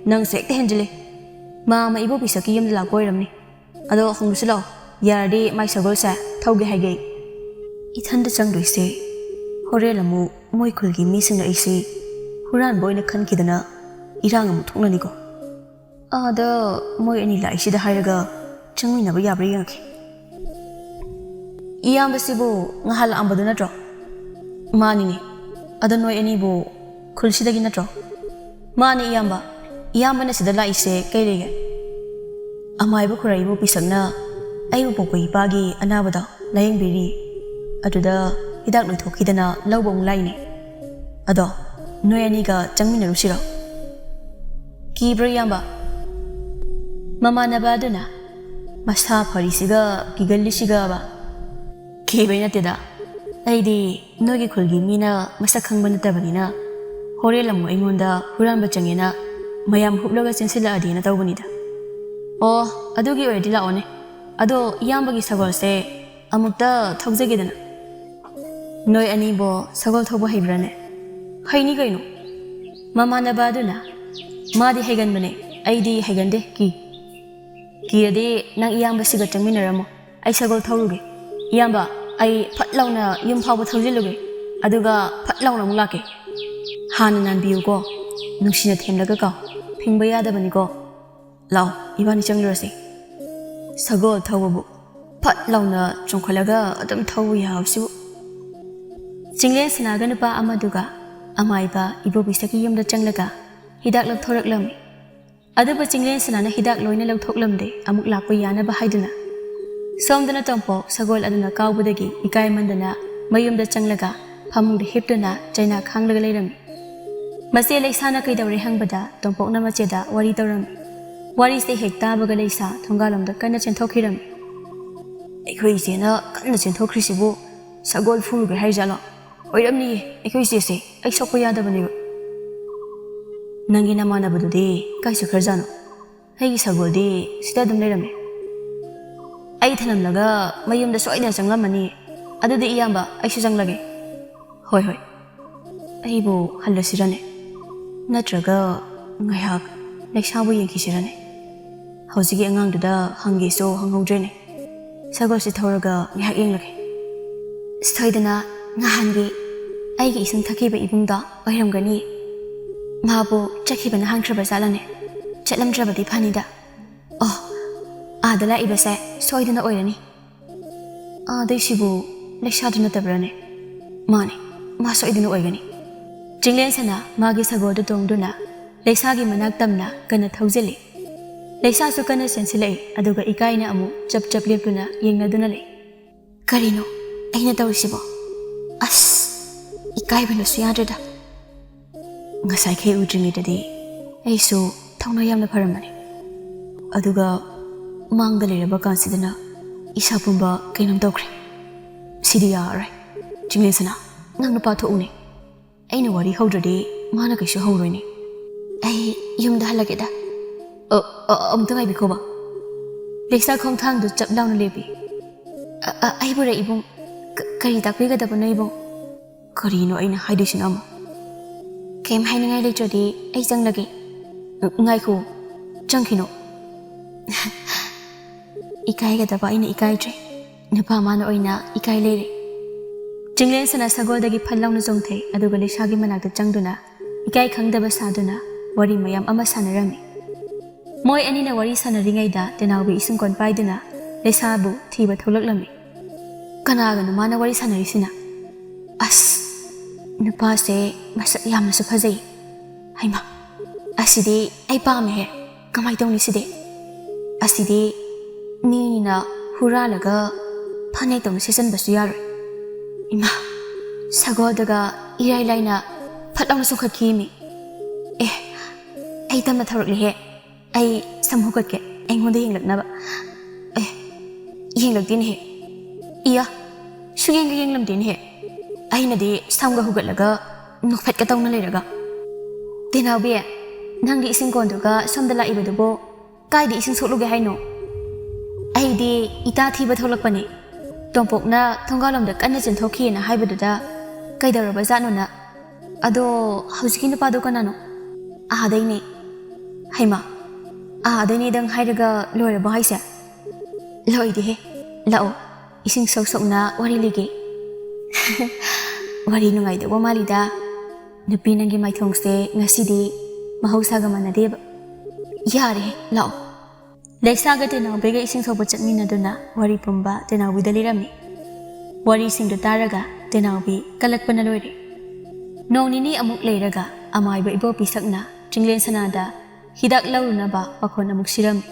nang sekte henjile mama ibo pisaki yum la koiramni ado hongusilo yardi mai sagol sa thauge haige ithanda changdoise horelamu moi khulgi mi singna ise huran boina khankidana irang amu thoknani ko ada moi ani lai sida hairaga changwina ba yabri yangki iyam basibu ngahal ambadu natro mani ni ada noi ani bu khulsida gi natro mani iyamba iyamba na sida lai se kairege amai bu khurai bu pisakna ayu pokoi pagi anabada layeng biri aduda hidak noi thokidana lawbong laini ado noi ani ga changmina rusiro kibra yamba mama nabaduna masa pharisiga kigalisiga ba kibaina teda aidi nogi khulgi mina masa khangbana tabanina horelamu aingonda huranba changena mayam hublaga chensila adina tawbanida o adugi oidi laone ado iyambagi sagolse amukta thokjagedana noi ani bo sagol thoba haibrane haini gaino mama nabaduna madi haiganbane aidi haigande kirade nang iyamba siga changminaramo ai sagol thoruge iyamba ai phatlawna yum phawba thaujiluge aduga phatlawna mulake hana nanbiyu ko nungsina themlaga ka phingba yadabani ko law ibani changlurase sagol thawbu phatlawna chongkhalaga adam thawu yawsibu chinglen sanaga nupa amaduga amaiba ibo bisaki yumda changlaga hidak lak thoraklami aduba chinglen sanana hidak loina lak thoklamde amuk lakpa yana ba haiduna somdana tampo sagol aduna kawbudagi ikai mandana mayumda changlaga phamungda hiptuna chaina khanglaga leirami mase leisana kaidawre hangbada tampokna macheda wari tawram wari se hekta baga leisa thongalamda kana chenthokhiram ekhoi jena kanna chenthokhrisibu sagol furuge haijalo ꯑꯣꯏꯔꯝꯅꯤ ꯑꯩꯈꯣꯏ ꯆꯦꯁꯦ ꯑꯩ ꯁꯣꯛꯄ ꯌꯥꯗꯕꯅꯦꯕ ꯅꯪꯒꯤ ꯅꯃꯥꯟꯅꯕꯗꯨꯗꯤ ꯀꯥꯏ ꯆꯠꯈ꯭ꯔꯖꯥꯠꯅꯣ ꯑꯩꯒꯤ ꯁꯒꯣꯜꯗꯤ ꯁꯤꯗ ꯑꯗꯨꯝ ꯂꯩꯔꯝꯃꯦ ꯑꯩ ꯊꯅꯝꯂꯒ ꯃꯌꯨꯝꯗ ꯁꯣꯏꯗꯅ ꯆꯪꯂꯝꯃꯅꯤ ꯑꯗꯨꯗꯤ ꯏꯌꯥꯝꯕ ꯑꯩꯁꯨ ꯆꯪꯂꯒꯦ ꯍꯣꯏ ꯍꯣꯏ ꯑꯩꯕꯨ ꯍꯜꯂꯁꯤꯔꯅꯦ ꯅꯠꯇ꯭ꯔꯒ ꯉꯥꯏꯍꯥꯛ ꯂꯩꯁꯥꯕꯨ ꯌꯦꯡꯈꯤꯁꯤꯔꯅꯦ ꯍꯧꯖꯤꯛꯀꯤ ꯑꯉꯥꯡꯗꯨꯗ ꯍꯪꯒꯦꯁꯨ ꯍꯪꯍꯧꯗ꯭ꯔꯦꯅꯦ ꯁꯒꯣꯜꯁꯤ ꯊꯧꯔꯒ ꯉꯥꯏꯍꯥꯛ ꯌꯦꯡꯂꯒꯦ ꯁꯣꯏꯗꯅ ꯅꯍꯥꯟꯒꯤ ꯑꯩꯒꯤ ꯏꯁꯤꯡ ꯊꯛꯈꯤꯕ ꯏꯕꯨꯡꯗꯣ ꯑꯣꯏꯔꯝꯒꯅꯤ ꯃꯥꯕꯨ ꯆꯠꯈꯤꯕꯅ ꯍꯥꯟꯈ꯭ꯔꯕ ꯖꯥꯠꯂꯅꯦ ꯆꯠꯂꯝꯗ꯭ꯔꯕꯗꯤ ꯐꯅꯤꯗ ꯑꯣ ꯑꯥꯗ ꯂꯥꯛꯏꯕꯁꯦ ꯁꯣꯏꯗꯅ ꯑꯣꯏꯔꯅꯤ ꯑꯥꯗꯩꯁꯤꯕꯨ ꯂꯩꯁꯥꯗꯨ ꯅꯠꯇꯕ꯭ꯔꯅꯦ ꯃꯥꯅꯦ ꯃꯥ ꯁꯣꯏꯗꯅ ꯑꯣꯏꯒꯅꯤ ꯆꯤꯡꯂꯦꯟꯁꯅ ꯃꯥꯒꯤ ꯁꯒꯣꯜꯗꯨ ꯇꯣꯡꯗꯨꯅ ꯂꯩꯁꯥꯒꯤ ꯃꯅꯥꯛ ꯇꯝꯅ ꯀꯟꯅ ꯊꯧꯖꯤꯜꯂꯤ ꯂꯩꯁꯥꯁꯨ ꯀꯟꯅ ꯆꯦꯟꯁꯤꯜꯂꯛꯏ ꯑꯗꯨꯒ ꯏꯀꯥꯏꯅ ꯑꯃꯨꯛ ꯆꯞ ꯆꯞ ꯂꯦꯞꯇꯨꯅ ꯌꯦꯡꯅꯗꯨꯅ ꯂꯩ ꯀꯔꯤꯅꯣ ꯑꯩꯅ ꯇꯧꯔꯤꯁꯤꯕꯣ ꯑꯁ ꯏꯀꯥꯏꯕꯅꯁꯨ ꯌꯥꯗ꯭ꯔꯦꯗ ꯉꯁꯥꯏꯈꯩ ꯎꯗ꯭ꯔꯤꯉꯩꯗꯗꯤ ꯑꯩꯁꯨ ꯊꯧꯅꯥ ꯌꯥꯝꯅ ꯐꯔꯝꯕꯅꯤ ꯑꯗꯨꯒ ꯃꯥꯡꯗ ꯂꯩꯔꯕ ꯀꯥꯟꯁꯤꯗꯅ ꯏꯁꯥ ꯄꯨꯝꯕ ꯀꯩꯅꯣꯝ ꯇꯧꯈ꯭ꯔꯦ ꯁꯤꯗꯤ ꯌꯥꯔꯔꯣꯏ ꯆꯤꯡꯂꯦꯟꯁꯅ ꯅꯪ ꯅꯨꯄꯥ ꯊꯣꯛꯎꯅꯦ ꯑꯩꯅ ꯋꯥꯔꯤ ꯍꯧꯗ꯭ꯔꯗꯤ ꯃꯥꯅ ꯀꯩꯁꯨ ꯍꯧꯔꯣꯏꯅꯦ ꯑꯩ ꯌꯨꯝꯗ ꯍꯜꯂꯒꯦꯗ ꯑꯃꯨꯛꯇ ꯉꯥꯏꯕꯤꯈꯣꯕ ꯂꯩꯁꯥ ꯈꯣꯡꯊꯥꯡꯗꯨ ꯆꯞ ꯂꯥꯎꯅ ꯂꯦꯞꯄꯤ ꯑꯩꯕꯨꯔ ꯏꯕꯨꯡ ꯀꯔꯤ ꯇꯥꯛꯄꯤꯒꯗꯕꯅꯣ ꯏꯕꯨꯡ ꯀꯔꯤꯅꯣ ꯑꯩꯅ ꯍꯥꯏꯗꯣꯏꯁꯤꯅ ꯑꯃꯨꯛ ꯀꯩꯝ ꯍꯥꯏꯅꯤꯡꯉꯥꯏ ꯂꯩꯇ꯭ꯔꯗꯤ ꯑꯩ ꯆꯪꯂꯒꯦ ꯉꯥꯏꯈꯣ ꯆꯪꯈꯤꯅꯣ ꯏꯀꯥꯏꯒꯗꯕ ꯑꯩꯅ ꯏꯀꯥꯏꯗ꯭ꯔꯦ ꯅꯨꯄꯥ ꯃꯥꯅ ꯑꯣꯏꯅ ꯏꯀꯥꯏ ꯂꯩꯔꯦ ꯆꯤꯡꯂꯦꯟꯁꯅ ꯁꯒꯣꯜꯗꯒꯤ ꯐꯠ ꯂꯥꯎꯅ ꯆꯣꯡꯊꯩ ꯑꯗꯨꯒ ꯂꯩꯁꯥꯒꯤ ꯃꯅꯥꯛꯇ ꯆꯪꯗꯨꯅ ꯏꯀꯥꯏ ꯈꯪꯗꯕ ꯁꯥꯗꯨꯅ ꯋꯥꯔꯤ ꯃꯌꯥꯝ ꯑꯃ ꯁꯥꯟꯅꯔꯝꯃꯤ ꯃꯣꯏ ꯑꯅꯤꯅ ꯋꯥꯔꯤ ꯁꯥꯟꯅꯔꯤꯉꯩꯗ ꯇꯦꯅꯥꯎꯕꯤ ꯏꯁꯤꯡ ꯀꯣꯟ ꯄꯥꯏꯗꯨꯅ ꯂꯩꯁꯥꯕꯨ ꯊꯤꯕ ꯊꯣꯛꯂꯛꯂꯝꯃꯤ ꯀꯅꯥꯒꯅꯣ ꯃꯥꯅ ꯋꯥꯔꯤ ꯁꯥꯟꯅꯔꯤꯁꯤꯅ ꯑꯁ ꯅꯨꯄꯥꯁꯦ ꯃꯁꯛ ꯌꯥꯝꯅꯁꯨ ꯐꯖꯩ ꯍꯩꯃꯥ ꯑꯁꯤꯗꯤ ꯑꯩ ꯄꯥꯝꯃꯦꯍꯦ ꯀꯃꯥꯏ ꯇꯧꯅꯤ ꯁꯤꯗꯤ ꯑꯁꯤꯗꯤ ꯃꯤꯅ ꯍꯨꯔꯥꯜꯂꯒ ꯐꯅꯦꯛ ꯇꯧꯅ ꯁꯦꯠꯆꯟꯕꯁꯨ ꯌꯥꯔꯣꯏ ꯏꯃꯥ ꯁꯒꯣꯜꯗꯒ ꯏꯔꯥꯏ ꯂꯥꯏꯅ ꯐꯠ ꯂꯥꯎꯅ ꯆꯣꯡꯈꯠꯈꯤꯃꯤ ꯑꯦ ꯑꯩ ꯇꯝꯅ ꯊꯧꯔꯛꯂꯤꯍꯦ ꯑꯩ ꯁꯝ ꯍꯨꯒꯠꯀꯦ ꯑꯩꯉꯣꯟꯗ ꯌꯦꯡꯂꯛꯅꯕ ꯑꯦ ꯌꯦꯡꯂꯛꯇꯦꯅꯦꯍꯦ ꯏꯌꯥ ꯁꯨꯌꯦꯡꯒ ꯌꯦꯡꯂꯝꯗꯦꯅꯦꯍꯦ ꯑꯩꯅꯗꯤ ꯁꯝꯒ ꯍꯨꯒꯠꯂꯒ ꯅꯣꯛꯐꯦꯠꯀ ꯇꯧꯅ ꯂꯩꯔꯒ ꯇꯦꯅꯥꯎꯕꯤ ꯅꯪꯒꯤ ꯏꯁꯤꯡ ꯀꯣꯟꯗꯨꯒ ꯁꯣꯝꯗ ꯂꯥꯛꯏꯕꯗꯨꯕꯨ ꯀꯥꯏꯗ ꯏꯁꯤꯡ ꯁꯣꯛꯂꯨꯒꯦ ꯍꯥꯏꯅꯣ ꯑꯩꯗꯤ ꯏꯇꯥ ꯊꯤꯕ ꯊꯣꯛꯂꯛꯄꯅꯤ ꯇꯣꯝꯄꯣꯛꯅ ꯊꯣꯡꯒꯥꯜꯂꯣꯝꯗ ꯀꯟꯅ ꯆꯦꯟꯊꯣꯛꯈꯤꯑꯅ ꯍꯥꯏꯕꯗꯨꯗ ꯀꯩꯗꯧꯔꯕ ꯖꯥꯠꯅꯣꯅ ꯑꯗꯣ ꯍꯧꯖꯤꯛꯀꯤ ꯅꯨꯄꯥꯗꯣ ꯀꯅꯥꯅꯣ ꯑꯥꯗꯩꯅꯦ ꯍꯩꯃꯥ ꯑꯥꯗꯩꯅꯦꯗꯪ ꯍꯥꯏꯔꯒ ꯂꯣꯏꯔꯕꯣ ꯍꯥꯏꯁꯦ ꯂꯣꯏꯗꯦꯍꯦ ꯂꯥꯛꯑꯣ ꯏꯁꯤꯡ ꯁꯣꯛ ꯁꯣꯛꯅ ꯋꯥꯔꯤ ꯂꯤꯒꯦ ꯋꯥꯔꯤ ꯅꯨꯡꯉꯥꯏꯗꯧꯕ ꯃꯥꯜꯂꯤꯗ ꯅꯨꯄꯤ ꯅꯪꯒꯤ ꯃꯥꯏꯊꯣꯡꯁꯦ ꯉꯁꯤꯗꯤ ꯃꯍꯧꯁꯥꯒ ꯃꯥꯟꯅꯗꯦꯕ ꯌꯥꯔꯦ ꯂꯥꯛꯑꯣ ꯂꯩꯁꯥꯒ ꯇꯦꯅꯥꯎꯕꯤꯒ ꯏꯁꯤꯡ ꯁꯣꯛꯄ ꯆꯠꯃꯤꯟꯅꯗꯨꯅ ꯋꯥꯔꯤ ꯄꯨꯝꯕ ꯇꯦꯅꯥꯎꯕꯤꯗ ꯂꯤꯔꯝꯃꯤ ꯋꯥꯔꯤꯁꯤꯡꯗꯨ ꯇꯥꯔꯒ ꯇꯦꯅꯥꯎꯕꯤ ꯀꯜꯂꯛꯄꯅ ꯂꯣꯏꯔꯦ ꯅꯣꯡ ꯅꯤꯅꯤ ꯑꯃꯨꯛ ꯂꯩꯔꯒ ꯑꯃꯥꯏꯕ ꯏꯕꯣꯄꯤꯁꯛꯅ ꯆꯤꯡꯂꯦꯟꯁꯅꯥꯗ ꯍꯤꯗꯥꯛ ꯂꯧꯔꯨꯅꯕ ꯄꯥꯈꯣꯟ ꯑꯃꯨꯛ ꯁꯤꯔꯝꯃꯤ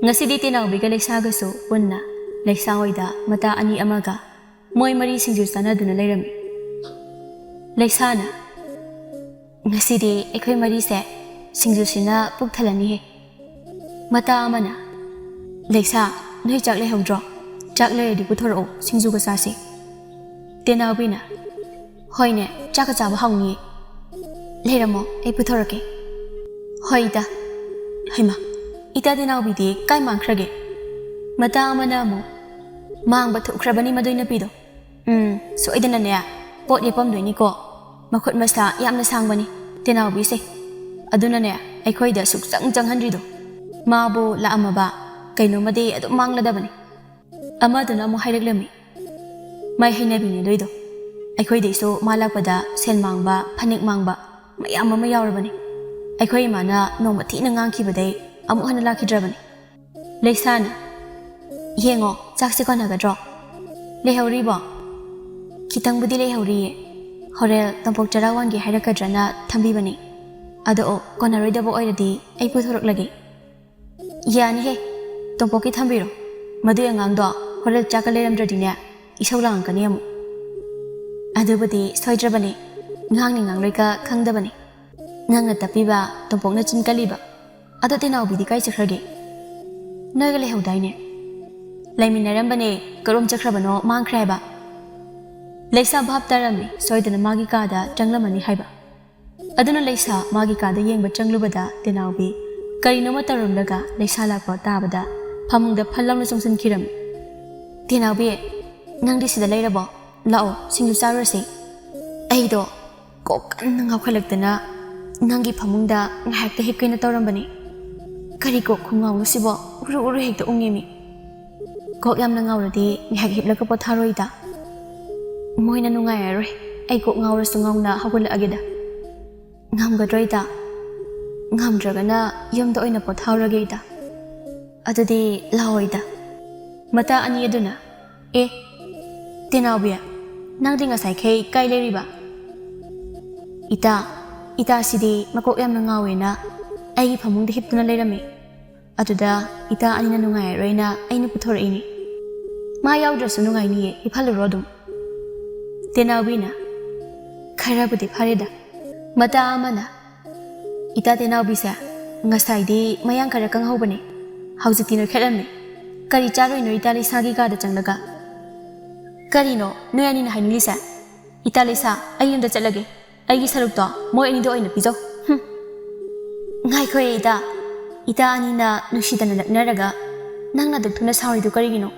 ꯉꯁꯤꯗꯤ ꯇꯦꯅꯥꯎꯕꯤꯒ ꯂꯩꯁꯥꯒꯁꯨ ꯄꯨꯟꯅ ꯂꯩꯁꯥ ꯍꯣꯏꯗ ꯃꯇꯥ ꯑꯅꯤ ꯑꯃꯒ ꯃꯣꯏ ꯃꯔꯤ ꯁꯤꯡꯖꯨ ꯆꯥꯟꯅꯗꯨꯅ ꯂꯩꯔꯝꯃꯤ ꯂꯩꯁꯥꯅ ꯉꯁꯤꯗꯤ ꯑꯩꯈꯣꯏ ꯃꯔꯤꯁꯦ ꯁꯤꯡꯖꯨꯁꯤꯅ ꯄꯨꯛ ꯊꯜꯂꯅꯤꯍꯦ ꯃꯇꯥ ꯑꯃꯅ ꯂꯩꯁꯥ ꯅꯣꯏ ꯆꯥꯛ ꯂꯩꯍꯧꯗ꯭ꯔꯣ ꯆꯥꯛ ꯂꯩꯔꯗꯤ ꯄꯨꯊꯣꯔꯛꯑꯣ ꯁꯤꯡꯖꯨꯒ ꯆꯥꯁꯤ ꯇꯦꯅꯥꯎꯕꯤꯅ ꯍꯣꯏꯅꯦ ꯆꯥꯛꯀ ꯆꯥꯕ ꯍꯥꯎꯅꯤꯌꯦ ꯂꯩꯔꯝꯃꯣ ꯑꯩ ꯄꯨꯊꯣꯔꯛꯀꯦ ꯍꯣꯏ ꯏꯇꯥ ꯍꯩꯃꯥ ꯏꯇꯥ ꯇꯦꯅꯥꯎꯕꯤꯗꯤ ꯀꯥꯏ ꯃꯥꯡꯈ꯭ꯔꯒꯦ ꯃꯇꯥ ꯑꯃꯅ ꯑꯃꯨꯛ ꯃꯥꯡꯕ ꯊꯣꯛꯈ꯭ꯔꯕꯅꯤ ꯃꯗꯨꯏ ꯅꯨꯄꯤꯗꯣ ꯁꯣꯏꯗꯅꯅꯦ ꯄꯣꯠ ꯌꯦꯞꯄꯝꯗꯣꯏꯅꯤꯀꯣ ꯃꯈꯨꯠ ꯃꯁꯥ ꯌꯥꯝꯅ ꯁꯥꯡꯕꯅꯤ ꯇꯦꯅꯥꯎꯕꯤꯁꯦ ꯑꯗꯨꯅꯅꯦ ꯑꯩꯈꯣꯏꯗ ꯁꯨꯛꯆꯪ ꯆꯪꯍꯟꯗ꯭ꯔꯤꯗꯣ ꯃꯥꯕꯨ ꯂꯥꯛꯑꯝꯃꯕ ꯀꯩꯅꯣꯃꯗꯤ ꯑꯗꯨꯝ ꯃꯥꯡꯂꯗꯕꯅꯤ ꯑꯃꯗꯨꯅ ꯑꯃꯨꯛ ꯍꯥꯏꯔꯛꯂꯝꯃꯤ ꯃꯥꯏ ꯍꯩꯅꯕꯤꯅꯦ ꯑꯗꯨꯏꯗꯣ ꯑꯩꯈꯣꯏꯗꯩꯁꯨ ꯃꯥ ꯂꯥꯛꯄꯗ ꯁꯦꯟ ꯃꯥꯡꯕ ꯐꯅꯦꯛ ꯃꯥꯡꯕ ꯃꯌꯥꯝ ꯑꯃ ꯌꯥꯎꯔꯕꯅꯤ ꯑꯩꯈꯣꯏ ꯏꯃꯥꯅ ꯅꯣꯡꯃ ꯊꯤꯅ ꯉꯥꯡꯈꯤꯕꯗꯩ ꯑꯃꯨꯛ ꯍꯟꯅ ꯂꯥꯛꯈꯤꯗ꯭ꯔꯕꯅꯤ ꯂꯩꯁꯥꯅ ꯌꯦꯡꯉꯣ ꯆꯥꯛꯁꯦ ꯀꯣꯟꯅꯒꯗ꯭ꯔꯣ ꯂꯩꯍꯧꯔꯤꯕꯣ ꯈꯤꯇꯪꯕꯨꯗꯤ ꯂꯩꯍꯧꯔꯤꯌꯦ ꯍꯣꯔꯦꯟ ꯇꯣꯝꯄꯣꯛ ꯆꯔꯥ ꯋꯥꯟꯒꯦ ꯍꯥꯏꯔꯛꯀꯗ꯭ꯔꯅ ꯊꯝꯕꯤꯕꯅꯤ ꯑꯗꯣ ꯀꯣꯟꯅꯔꯣꯏꯗꯕ ꯑꯣꯏꯔꯗꯤ ꯑꯩ ꯄꯨꯊꯣꯔꯛꯂꯒꯦ ꯌꯥꯅꯤꯍꯦ ꯇꯣꯝꯄꯣꯛꯀꯤ ꯊꯝꯕꯤꯔꯣ ꯃꯗꯨꯏ ꯑꯉꯥꯡꯗꯣ ꯍꯣꯔꯦꯟ ꯆꯥꯛꯀ ꯂꯩꯔꯝꯗ꯭ꯔꯗꯤꯅꯦ ꯏꯁꯧ ꯂꯥꯡꯉꯛꯀꯅꯤ ꯑꯃꯨꯛ ꯑꯗꯨꯕꯨꯗꯤ ꯁꯣꯏꯗ꯭ꯔꯕꯅꯤ ꯉꯥꯡꯅꯤ ꯉꯥꯡꯂꯣꯏꯒ ꯈꯪꯗꯕꯅꯤ ꯅꯪꯅ ꯇꯞꯄꯤꯕ ꯇꯣꯝꯄꯣꯛꯅ ꯆꯤꯟ ꯀꯜꯂꯤꯕ ꯑꯗꯣ ꯇꯦꯅꯥꯎꯕꯤꯗꯤ ꯀꯥꯏ ꯆꯠꯈ꯭ꯔꯒꯦ ꯅꯣꯏꯒ ꯂꯩꯍꯧꯗꯥꯏꯅꯦ ꯂꯩꯃꯤꯟꯅꯔꯝꯕꯅꯦ ꯀꯔꯣꯝ ꯆꯠꯈ꯭ꯔꯕꯅꯣ ꯃꯥꯡꯈ꯭ꯔꯦ ꯍꯥꯏꯕ Leisa bhab tarami soidana magi kada changlamani haiba aduna leisa magi kada yengba changlubada tenaubi karinoma tarumlaga leisa lakpa tabada phamungda phallawna chungsan khiram tenaubi nangdi sida leirabo lao singju charasi aido kokan ngawkhalaktana nangi phamungda ngahakta hipkaina tawrambani kari ko khungawnu sibo uru uru hekta ungimi kok yamna ngawradi ngahak hiplaga potharoida moina nungayaroi ai ko ngawrasu ngawna hawgulageda ngamgadroida ngamdragana yumda oina pothaurageda adudi laoida mata ani aduna tenawbiya nangdi ngasai khei kai leriba ita sidi makok yamna ngawena ai phamungda hiptuna leirami aduda ita anina nungayaroi na aina puthoraini ma yawdrasu nungaini hiphaluro adum tenawbina kharabudi phareda mata amana ita tenawbisa ngasaidi mayang khara kanghobani haujiti no khelamne kari charoi no ita lesagi ga da changlaga kari no noyani na hainilisa ita lesa ayunda chalage aigi sarukto moi ani do oina pijo ngai khoi ita ani na nushidana naknaraga nangna dukthuna sauri du kari gino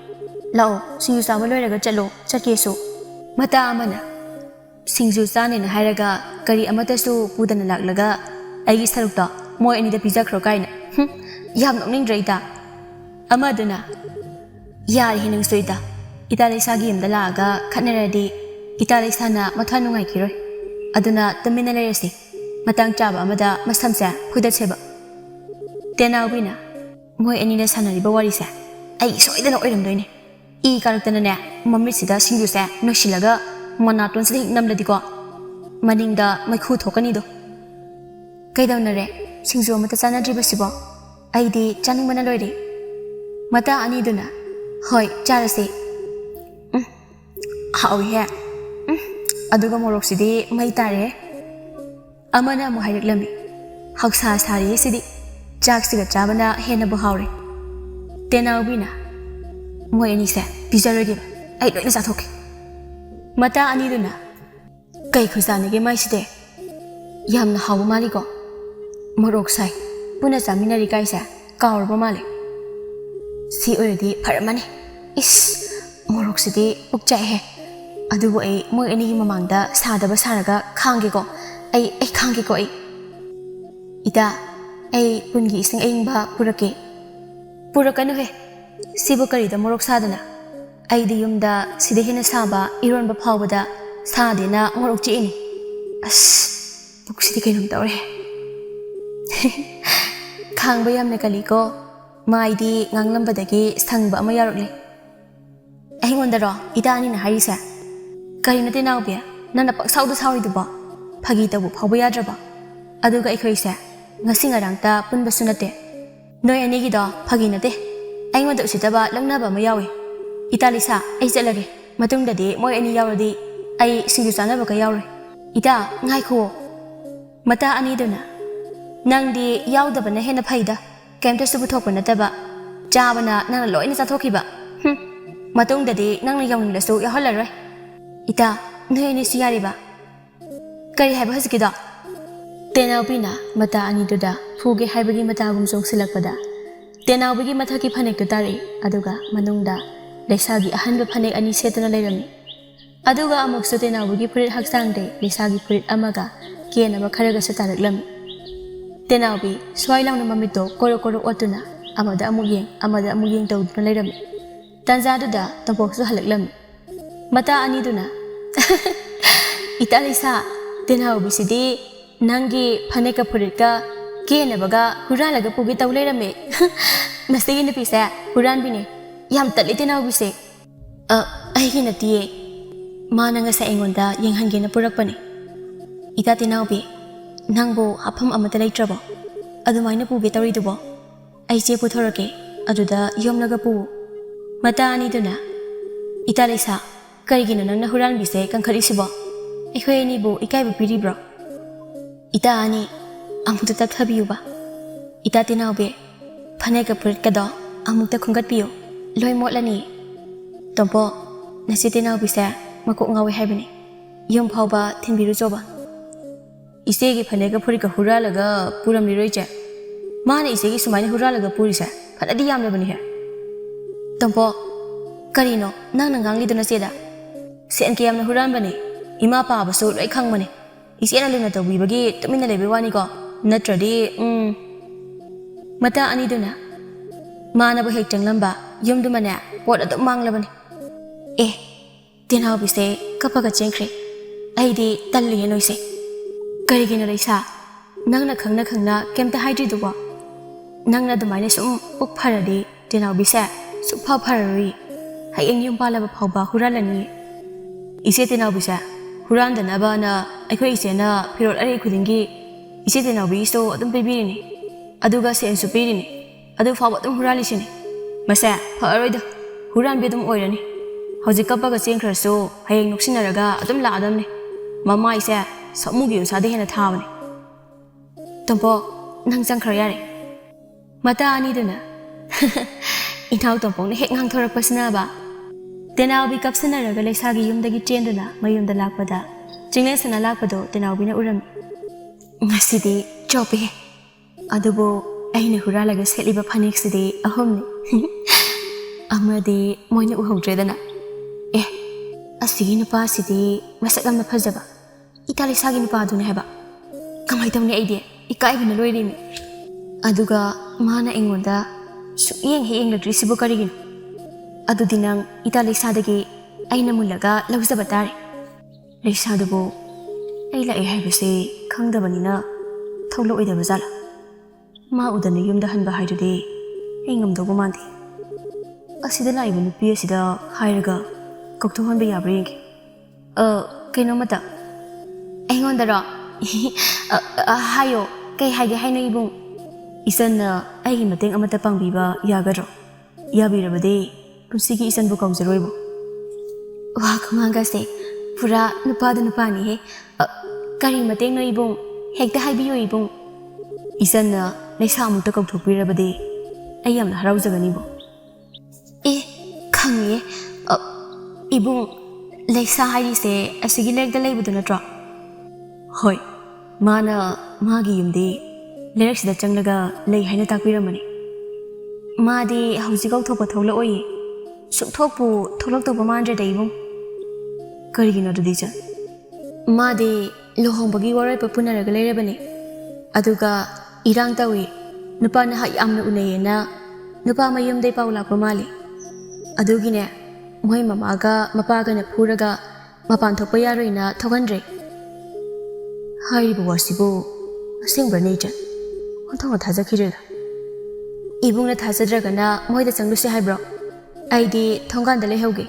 lao singju sama loiraga chalo chakesu mata amana singju chane na hairaga kari amatasu pudana laklaga aigi sarukto moi ani da pijakhro kaina yam nokningdreida amaduna yari hinung soida ita lesagi yamda laaga khatnaradi ita lesana matha nungai kiroi aduna tamina leresi matang chaba amada masamsa khudacheba tenawbina moi ani na sanariba warisa ai soidana oiramdoine I karaktana ne mamri sida singju sa noshilaga manaton sida namladi ko maningda maikhu thokani do kaidawna re singju amata chanadriba sibo aidi chaning mana loire mata ani duna hoi charase hawi he aduga morok sidi mai tare amana mo haireklami haksa sari sidi chak siga chabana hena bu haure tenawbina moi ani sa pijarage ai loina sathoke mata ani duna kai khusane ge mai side yamna hawu mali ko morok sai puna saminari kai sa kaurba male si oirdi pharamani is morok sidi ukchai he adubu ai moi ani gi mamangda sadaba saraga khange ko ai khange ko ai ita ai pungi ising aingba purakanu he sibu karida morok sadana aidi yumda sida hina saba ironba phawbada sadena morok chi ini as puksidi kainum tawre khangba yamne kaliko maidi nganglambadagi sangba ama yarokle aingondaro idani na harisa karina tenawbia nana paksauda sauriduba phagi tabu phawba yadraba aduga ikhoisa ngasingarangta punba sunate noi anigi do phagi nate aingwanda usitaba langnaba ma yawi ita lisa ai chalage matungdadi moi ani yawradi ai singju chanaba ka yawre ita ngai kho mata ani duna nangdi yawdaba na hena phaida kemta subu thokpa nataba chabana nang loina chathokhiba matungdadi nangna yawnindasu yahallaroi ita noi ani siyariba kari haiba hasikida tenawbina mata ani duda fuge haibagi mata gum songsilakpada tenawbigi mathaki phanek tu tari aduga manungda leisagi ahanba phanek ani setana leirami aduga amuksu tenawbigi purit haksangde leisagi purit amaga kenaba kharaga sataraklam tenawbi swailangna mamito koro otuna amada amuyeng tawduna leirami tanza duda tampoksu halaklam mata ani duna ita leisa tenawbi sidi nangi phaneka puritka kenabaga huralaga pugi tawlerame nasigi na pisa huran bine yam tali tenawbise aigi natiye mananga sa ingonda yenghange na purakpane ita tenawbi nangbo hafam amata leitrabo adumaina puge tawridubo aise puthorake aduda yomlaga pu mata ani duna ita leisa karigina nangna huran bise kankarisibo ekhoi ani bu ikaibu piribro ita ani amukta tathabiyuba ita tenawbe phaneka puritkado amukta khungatpiyo loi motlani tompo nasi tenawbisa ꯃꯀꯣꯛ ꯉꯥꯎꯏ ꯍꯥꯏꯕꯅꯤ ꯌꯨꯝ ꯐꯥꯎꯕ ꯊꯤꯟꯕꯤꯔꯨꯆꯣꯕ ꯏꯆꯦꯒꯤ ꯐꯅꯦꯛꯀ ꯐꯨꯔꯤꯠꯀ ꯍꯨꯔꯥꯜꯂꯒ ꯄꯨꯔꯝꯂꯤꯔꯣ ꯏꯆꯦ ꯃꯥꯅ ꯏꯆꯦꯒꯤ ꯁꯨꯃꯥꯏꯅ ꯍꯨꯔꯥꯜꯂꯒ ꯄꯨꯔꯤꯁꯦ ꯐꯅꯗꯤ ꯌꯥꯝꯂꯕꯅꯤꯍꯦ ꯇꯣꯝꯄꯣ ꯀꯔꯤꯅꯣ ꯅꯪꯅ ꯉꯥꯡꯂꯤꯗꯨꯅ ꯆꯦꯗ ꯁꯦꯟ ꯀꯌꯥꯝꯅ ꯍꯨꯔꯥꯟꯕꯅꯤ ꯏꯃꯥ ꯄꯥꯕꯁꯨ ꯂꯣꯏ ꯈꯪꯕꯅꯤ ꯏꯆꯦꯅ ꯂꯨꯅ ꯇꯧꯕꯤꯕꯒꯤ ꯇꯨꯃꯤꯟꯅ ꯂꯩꯕꯩ ꯋꯥꯅꯤꯀꯣ ꯅꯠꯇ꯭ꯔꯗꯤ ꯃꯇꯥ ꯑꯅꯤꯗꯨꯅ ꯃꯥꯅꯕꯨ ꯍꯦꯛ ꯆꯪꯂꯝꯕ ꯌꯨꯝꯗꯨꯃꯅꯦ ꯄꯣꯠ ꯑꯗꯨꯝ ꯃꯥꯡꯂꯕꯅꯤ ꯑꯦ ꯇꯦꯅꯥꯎꯕꯤꯁꯦ ꯀꯞꯄꯒ ꯆꯦꯟꯈ꯭ꯔꯦ ꯑꯩꯗꯤ ꯇꯜꯂꯤꯌꯦ ꯅꯣꯏꯁꯦ ꯀꯔꯤꯒꯤꯅꯣ ꯂꯩꯁꯥ ꯅꯪꯅ ꯈꯪꯅ ꯈꯪꯅ ꯀꯩꯝꯇ ꯍꯥꯏꯗ꯭ꯔꯤꯗꯨꯕꯣ ꯅꯪꯅ ꯑꯗꯨꯃꯥꯏꯅ ꯁꯨꯝ ꯄꯨꯛ ꯐꯔꯗꯤ ꯇꯦꯅꯥꯎꯕꯤꯁꯦ ꯁꯨꯛꯐ ꯐꯔꯔꯣꯏ ꯍꯌꯦꯡ ꯌꯨꯝ ꯄꯥꯜꯂꯕ ꯐꯥꯎꯕ ꯍꯨꯔꯥꯜꯂꯅꯤ ꯏꯆꯦ ꯇꯦꯅꯥꯎꯕꯤꯁꯦ ꯍꯨꯔꯥꯟꯗꯅꯕꯅ ꯑꯩꯈꯣꯏ ꯏꯆꯦꯅ ꯐꯤꯔꯣꯜ ꯑꯔꯩ ꯈꯨꯗꯤꯡꯒꯤ ꯏꯆꯦ ꯇꯦꯅꯥꯎꯕꯤꯒꯤꯁꯨ ꯑꯗꯨꯝ ꯄꯤꯕꯤꯔꯤꯅꯤ ꯑꯗꯨꯒ ꯁꯦꯟꯁꯨ ꯄꯤꯔꯤꯅꯤ ꯑꯗꯨ ꯐꯥꯎꯕ ꯑꯗꯨꯝ ꯍꯨꯔꯥꯜꯂꯤꯁꯤꯅꯤ ꯃꯁꯦ ꯐꯔꯔꯣꯏꯗ ꯍꯨꯔꯥꯟꯕꯤ ꯑꯗꯨꯝ ꯑꯣꯏꯔꯅꯤ ꯍꯧꯖꯤꯛ ꯀꯞꯄꯒ ꯆꯦꯟꯈ꯭ꯔꯁꯨ ꯍꯌꯦꯡ ꯅꯨꯡꯁꯤꯟꯅꯔꯒ ꯑꯗꯨꯝ ꯂꯥꯛꯑꯗꯕꯅꯤ ꯃꯃꯥꯏꯁꯦ ꯁꯃꯨꯒꯤ ꯎꯟꯁꯥꯗ ꯍꯦꯟꯅ ꯊꯥꯕꯅꯤ ꯇꯣꯝꯄꯣ ꯅꯪ ꯆꯪꯈ꯭ꯔ ꯌꯥꯔꯦ ꯃꯇꯥ ꯑꯅꯤꯗꯨꯅ ꯏꯅꯥꯎ ꯇꯣꯝꯄꯣꯛꯅ ꯍꯦꯛ ꯉꯥꯡꯊꯣꯔꯛꯄꯁꯤꯅꯕ ꯇꯦꯅꯥꯎꯕꯤ ꯀꯞꯁꯟꯅꯔꯒ ꯂꯩꯁꯥꯒꯤ ꯌꯨꯝꯗꯒꯤ ꯆꯦꯟꯗꯨꯅ ꯃꯌꯨꯝꯗ ꯂꯥꯛꯄꯗ ꯆꯤꯡꯂꯦꯟꯁꯅ ꯂꯥꯛꯄꯗꯣ ꯇꯦꯅꯥꯎꯕꯤꯅ ꯎꯔꯝꯃꯤ ꯉꯁꯤꯗꯤ ꯆꯣꯞꯄꯤꯍꯦ ꯑꯗꯨꯕꯨ ꯑꯩꯅ ꯍꯨꯔꯥꯜꯂꯒ ꯁꯦꯠꯂꯤꯕ ꯐꯅꯦꯛꯁꯤꯗꯤ ꯑꯍꯨꯝꯅꯤ ꯑꯃꯗꯤ ꯃꯣꯏꯅ ꯎꯍꯧꯗ꯭ꯔꯦꯗꯅ ꯑꯦ ꯑꯁꯤꯒꯤ ꯅꯨꯄꯥꯁꯤꯗꯤ ꯃꯁꯛ ꯌꯥꯝꯅ ꯐꯖꯕ ꯏꯇꯥ ꯂꯩꯁꯥꯒꯤ ꯅꯨꯄꯥꯗꯨꯅꯦ ꯍꯥꯏꯕ ꯀꯃꯥꯏ ꯇꯧꯅꯤ ꯑꯩꯗꯤ ꯏꯀꯥꯏꯕꯅ ꯂꯣꯏꯔꯤꯃꯤ ꯑꯗꯨꯒ ꯃꯥꯅ ꯑꯩꯉꯣꯟꯗ ꯁꯨꯛꯌꯦꯡ ꯍꯦꯛ ꯌꯦꯡꯂꯛꯇ꯭ꯔꯤꯁꯤꯕꯨ ꯀꯔꯤꯒꯤꯅꯣ ꯑꯗꯨꯗꯤ ꯅꯪ ꯏꯇꯥ ꯂꯩꯁꯥꯗꯒꯤ ꯑꯩꯅ ꯃꯨꯜꯂꯒ ꯂꯧꯖꯕ ꯇꯥꯔꯦ ꯂꯩꯁꯥꯗꯨꯕꯨ ꯑꯩ ꯂꯥꯛꯑꯦ ꯍꯥꯏꯕꯁꯤ ꯈꯪꯗꯕꯅꯤꯅ ꯊꯣꯛꯂꯛꯑꯣꯏꯗꯕ ꯖꯥꯠꯂꯥ ꯃꯥ ꯎꯗꯅ ꯌꯨꯝꯗ ꯍꯟꯕ ꯍꯥꯏꯗꯨꯗꯤ ꯑꯩ ꯉꯝꯗꯧꯕ ꯃꯥꯟꯗꯦ ꯑꯁꯤꯗ ꯂꯥꯛꯏꯕ ꯅꯨꯄꯤ ꯑꯁꯤꯗ ꯍꯥꯏꯔꯒ ꯀꯧꯊꯣꯛꯍꯟꯕ ꯌꯥꯕ꯭ꯔꯥ ꯌꯦꯡꯒꯦ ꯀꯩꯅꯣꯃꯇ ꯑꯩꯉꯣꯟꯗꯔꯣ ꯍꯥꯏꯌꯣ ꯀꯩ ꯍꯥꯏꯒꯦ ꯍꯥꯏꯅꯣ ꯏꯕꯨꯡ ꯏꯆꯟꯅ ꯑꯩꯒꯤ ꯃꯇꯦꯡ ꯑꯃꯠꯇ ꯄꯥꯡꯕꯤꯕ ꯌꯥꯒꯗ꯭ꯔꯣ ꯌꯥꯕꯤꯔꯕꯗꯤ ꯄꯨꯟꯁꯤꯒꯤ ꯏꯆꯟꯕꯨ ꯀꯧꯖꯔꯣꯏꯕꯨ ꯋꯥ ꯈꯨꯉꯥꯡꯒꯁꯦ ꯄꯨꯔꯥ ꯅꯨꯄꯥꯗ ꯅꯨꯄꯥꯅꯤꯍꯦ ꯀꯔꯤ ꯃꯇꯦꯡꯅꯣ ꯏꯕꯨꯡ ꯍꯦꯛꯇ ꯍꯥꯏꯕꯤꯌꯨ ꯏꯕꯨꯡ ꯏꯆꯟꯅ ꯂꯩꯁꯥ ꯑꯃꯨꯛꯇ ꯀꯧꯊꯣꯛꯄꯤꯔꯕꯗꯤ ꯑꯩ ꯌꯥꯝꯅ ꯍꯔꯥꯎꯖꯒꯅꯤꯕꯨ ꯑꯦ ꯈꯪꯉꯦ ꯏꯕꯨꯡ ꯂꯩꯁꯥ ꯍꯥꯏꯔꯤꯁꯦ ꯑꯁꯤꯒꯤ ꯂꯩꯔꯛꯇ ꯂꯩꯕꯗꯨ ꯅꯠꯇ꯭ꯔꯣ ꯍꯣꯏ ꯃꯥꯅ ꯃꯥꯒꯤ ꯌꯨꯝꯗꯤ ꯂꯩꯔꯛꯁꯤꯗ ꯆꯪꯂꯒ ꯂꯩ ꯍꯥꯏꯅ ꯇꯥꯛꯄꯤꯔꯝꯕꯅꯤ ꯃꯥꯗꯤ ꯍꯧꯖꯤꯛ ꯀꯧꯊꯣꯛꯄ ꯊꯣꯛꯂꯛꯑꯣꯏꯌꯦ ꯁꯨꯛꯊꯣꯛꯄꯨ ꯊꯣꯛꯂꯛꯇꯧꯕ ꯃꯥꯟꯗ꯭ꯔꯦꯗ ꯏꯕꯨꯡ ꯀꯔꯤꯒꯤꯅꯣ ꯑꯗꯨꯗꯤ ꯏꯆꯟ ꯃꯥꯗꯤ ꯂꯨꯍꯣꯡꯕꯒꯤ ꯋꯥꯔꯣꯏꯄꯣꯠ ꯄꯨꯅꯔꯒ ꯂꯩꯔꯕꯅꯤ ꯑꯗꯨꯒ ꯏꯔꯥꯡ ꯇꯧꯏ ꯅꯨꯄꯥ ꯅꯍꯥ ꯌꯥꯝꯅ ꯎꯅꯩꯌꯦꯅ ꯅꯨꯄꯥ ꯃꯌꯨꯝꯗꯩ ꯄꯥꯎ ꯂꯥꯛꯄ ꯃꯥꯜꯂꯤ ꯑꯗꯨꯒꯤꯅꯦ ꯃꯣꯏ ꯃꯃꯥꯒ ꯃꯄꯥꯒꯅ ꯐꯨꯔꯒ ꯃꯄꯥꯟ ꯊꯣꯛꯄ ꯌꯥꯔꯣꯏꯅ ꯊꯣꯛꯍꯟꯗ꯭ꯔꯦ ꯍꯥꯏꯔꯤꯕ ꯋꯥꯁꯤꯕꯨ ꯑꯁꯦꯡꯕ꯭ꯔꯅꯦ ꯏꯆꯟ ꯑꯣꯟꯊꯣꯛꯅ ꯊꯥꯖꯈꯤꯗ꯭ꯔꯦꯗ ꯏꯕꯨꯡꯅ ꯊꯥꯖꯗ꯭ꯔꯒꯅ ꯃꯣꯏꯗ ꯆꯪꯂꯨꯁꯤ ꯍꯥꯏꯕ꯭ꯔꯣ ꯑꯩꯗꯤ ꯊꯣꯡꯒꯥꯟꯗ ꯂꯩꯍꯧꯒꯦ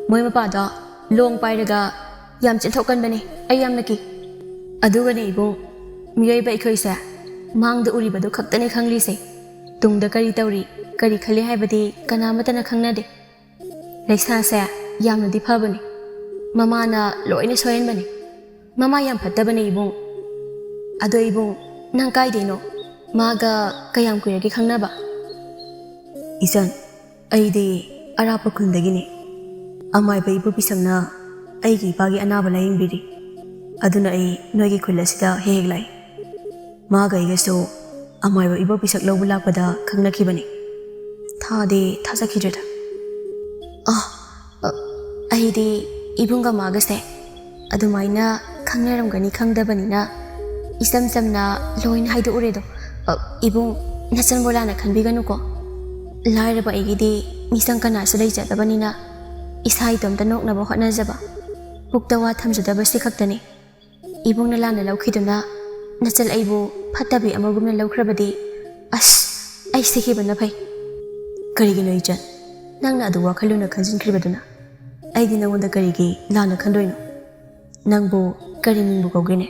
ꯃꯣꯏ ꯃꯄꯥꯗꯣ ꯂꯣꯡ ꯄꯥꯏꯔꯒ ꯌꯥꯝ ꯆꯦꯟꯊꯣꯛꯀꯟꯕꯅꯦ ꯑꯩ ꯌꯥꯝꯅ ꯀꯤ ꯑꯗꯨꯒꯅꯦ ꯏꯕꯨꯡ ꯃꯤꯑꯣꯏꯕ ꯑꯩꯈꯣꯏꯁꯦ ꯃꯥꯡꯗ ꯎꯔꯤꯕꯗꯨ ꯈꯛꯇꯅꯤ ꯈꯪꯂꯤꯁꯦ ꯇꯨꯡꯗ ꯀꯔꯤ ꯇꯧꯔꯤ ꯀꯔꯤ ꯈꯜꯂꯤ ꯍꯥꯏꯕꯗꯤ ꯀꯅꯥꯃꯠꯇꯅ ꯈꯪꯅꯗꯦ ꯂꯩꯁꯥꯁꯦ ꯌꯥꯝꯅꯗꯤ ꯐꯕꯅꯤ ꯃꯃꯥꯅ ꯂꯣꯏꯅ ꯁꯣꯏꯍꯟꯕꯅꯤ ꯃꯃꯥ ꯌꯥꯝ ꯐꯠꯇꯕꯅꯦ ꯏꯕꯨꯡ ꯑꯗꯣ ꯏꯕꯨꯡ ꯅꯪ ꯀꯥꯏꯗꯩꯅꯣ ꯃꯥꯒ ꯀꯌꯥꯝ ꯀꯨꯏꯔꯒꯦ ꯈꯪꯅꯕ ꯏꯆꯟ ꯑꯩꯗꯤ ꯑꯔꯥꯞꯄ ꯈꯨꯟꯗꯒꯤꯅꯤ ꯑꯃꯥꯏꯕ ꯏꯕꯣꯄꯤꯁꯛꯅ ꯑꯩꯒꯤ ꯏꯄꯥꯒꯤ ꯑꯅꯥꯕ ꯂꯥꯌꯦꯡꯕꯤꯔꯤ ꯑꯗꯨꯅ ꯑꯩ ꯅꯣꯏꯒꯤ ꯈꯨꯜ ꯑꯁꯤꯗ ꯍꯦꯛ ꯍꯦꯛ ꯂꯥꯛꯏ ꯃꯥꯒ ꯑꯩꯒꯁꯨ ꯑꯃꯥꯏꯕ ꯏꯕꯣꯄꯤꯁꯛ ꯂꯧꯕ ꯂꯥꯛꯄꯗ ꯈꯪꯅꯈꯤꯕꯅꯤ ꯊꯥꯗꯤ ꯊꯥꯖꯈꯤꯗ꯭ꯔꯦꯗ ꯑꯩꯗꯤ ꯏꯕꯨꯡꯒ ꯃꯥꯒꯁꯦ ꯑꯗꯨꯃꯥꯏꯅ ꯈꯪꯅꯔꯝꯒꯅꯤ ꯈꯪꯗꯕꯅꯤꯅ ꯏꯆꯝ ꯆꯝꯅ ꯂꯣꯏꯅ ꯍꯥꯏꯗꯣꯛꯎꯔꯦꯗꯣ ꯏꯕꯨꯡ ꯅꯆꯟꯕꯨ ꯂꯥꯟꯅ ꯈꯟꯕꯤꯒꯅꯨꯀꯣ ꯂꯥꯏꯔꯕ ꯑꯩꯒꯤꯗꯤ ꯃꯤꯆꯪ ꯀꯅꯥꯁꯨ ꯂꯩꯖꯗꯕꯅꯤꯅ ꯏꯁꯥ ꯏꯇꯣꯝꯇ ꯅꯣꯛꯅꯕ ꯍꯣꯠꯅꯖꯕ ꯄꯨꯛꯇ ꯋꯥ ꯊꯝꯖꯗꯕꯁꯤ ꯈꯛꯇꯅꯤ ꯏꯕꯨꯡꯅ ꯂꯥꯟꯅ ꯂꯧꯈꯤꯗꯨꯅ ꯅꯆꯜ ꯑꯩꯕꯨ ꯐꯠꯇꯕꯤ ꯑꯃꯒꯨꯝꯅ ꯂꯧꯈ꯭ꯔꯕꯗꯤ ꯑꯁ ꯑꯩ ꯁꯤꯈꯤꯕꯅ ꯐꯩ ꯀꯔꯤꯒꯤꯅꯣ ꯏꯆꯟ ꯅꯪꯅ ꯑꯗꯨ ꯋꯥꯈꯜꯂꯨꯅ ꯈꯟꯖꯤꯟꯈ꯭ꯔꯤꯕꯗꯨꯅ ꯑꯩꯗꯤ ꯅꯪꯉꯣꯟꯗ ꯀꯔꯤꯒꯤ ꯂꯥꯟꯅ ꯈꯟꯗꯣꯏꯅꯣ ꯅꯪꯕꯨ ꯀꯔꯤ ꯃꯤꯡꯕꯨ ꯀꯧꯒꯦꯅꯦ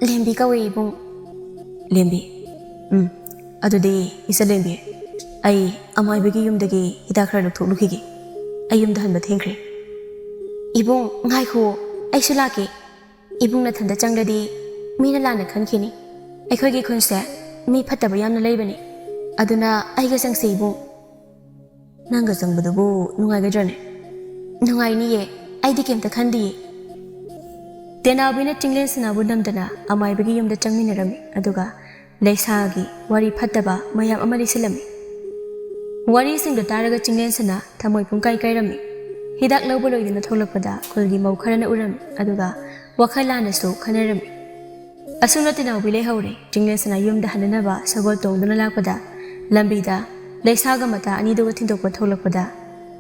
ꯂꯦꯝꯕꯤ ꯀꯧꯏ ꯏꯕꯨꯡ ꯂꯦꯝꯕꯤ ꯑꯗꯨꯗꯤ ꯏꯆꯟ ꯂꯦꯝꯕꯤ ꯑꯩ ꯑꯃꯥꯏꯕꯒꯤ ꯌꯨꯝꯗꯒꯤ ꯍꯤꯗꯥꯛ ꯈꯔ ꯂꯧꯊꯣꯛꯂꯨꯈꯤꯒꯦ ꯑꯩ ꯌꯨꯝꯗ ꯍꯟꯕ ꯊꯦꯡꯈ꯭ꯔꯦ ꯏꯕꯨꯡ ꯉꯥꯏꯈꯣ ꯑꯩꯁꯨ ꯂꯥꯛꯀꯦ ꯏꯕꯨꯡ ꯅꯊꯟꯗ ꯆꯪꯂꯗꯤ ꯃꯤꯅ ꯂꯥꯟꯅ ꯈꯟꯈꯤꯅꯤ ꯑꯩꯈꯣꯏꯒꯤ ꯈꯨꯟꯁꯦ ꯃꯤ ꯐꯠꯇꯕ ꯌꯥꯝꯅ ꯂꯩꯕꯅꯤ ꯑꯗꯨꯅ ꯑꯩꯒ ꯆꯪꯁꯤ ꯏꯕꯨꯡ ꯅꯪꯒ ꯆꯪꯕꯗꯨꯕꯨ ꯅꯨꯡꯉꯥꯏꯒꯗ꯭ꯔꯅꯦ ꯅꯨꯡꯉꯥꯏꯅꯤꯌꯦ ꯑꯩꯗꯤ ꯀꯩꯝꯇ ꯈꯟꯗꯤꯌꯦ ꯇꯦꯅꯥꯎꯕꯤꯅ ꯆꯤꯡꯂꯦꯟ ꯁꯅꯥꯕꯨ ꯅꯝꯗꯅ ꯑꯃꯥꯏꯕꯒꯤ ꯌꯨꯝꯗ ꯆꯪꯃꯤꯟꯅꯔꯝꯃꯤ ꯑꯗꯨꯒ ꯂꯩꯁꯥꯒꯤ ꯋꯥꯔꯤ ꯐꯠꯇꯕ ꯃꯌꯥꯝ ꯑꯃ ꯂꯤꯁꯤꯜꯂꯝꯃꯤ ꯋꯥꯔꯤꯁꯤꯡꯗꯨ ꯇꯥꯔꯒ ꯆꯤꯡꯂꯦꯟ ꯁꯅꯥ ꯊꯃꯣꯏ ꯄꯨꯡꯀꯥꯏ ꯀꯥꯏꯔꯝꯃꯤ ꯍꯤꯗꯥꯛ ꯂꯧꯕ ꯂꯣꯏꯗꯨꯅ ꯊꯣꯛꯂꯛꯄꯗ ꯈꯨꯜꯒꯤ ꯃꯧ ꯈꯔꯅ ꯎꯔꯝꯃꯤ ꯑꯗꯨꯒ ꯋꯥꯈꯜ ꯂꯥꯟꯅꯁꯨ ꯈꯟꯅꯔꯝꯃꯤ ꯑꯁꯨꯝꯅ ꯇꯦꯅꯥꯎꯕꯤ ꯂꯩꯍꯧꯔꯦ ꯆꯤꯡꯂꯦꯟ ꯁꯅꯥ ꯌꯨꯝꯗ ꯍꯟꯅꯅꯕ ꯁꯒꯣꯜ ꯇꯣꯡꯗꯨꯅ ꯂꯥꯛꯄꯗ ꯂꯝꯕꯤꯗ ꯂꯩꯁꯥꯒ ꯃꯇꯥ ꯑꯅꯤꯗꯨꯒ ꯊꯤꯟꯗꯣꯛꯄ ꯊꯣꯛꯂꯛꯄꯗ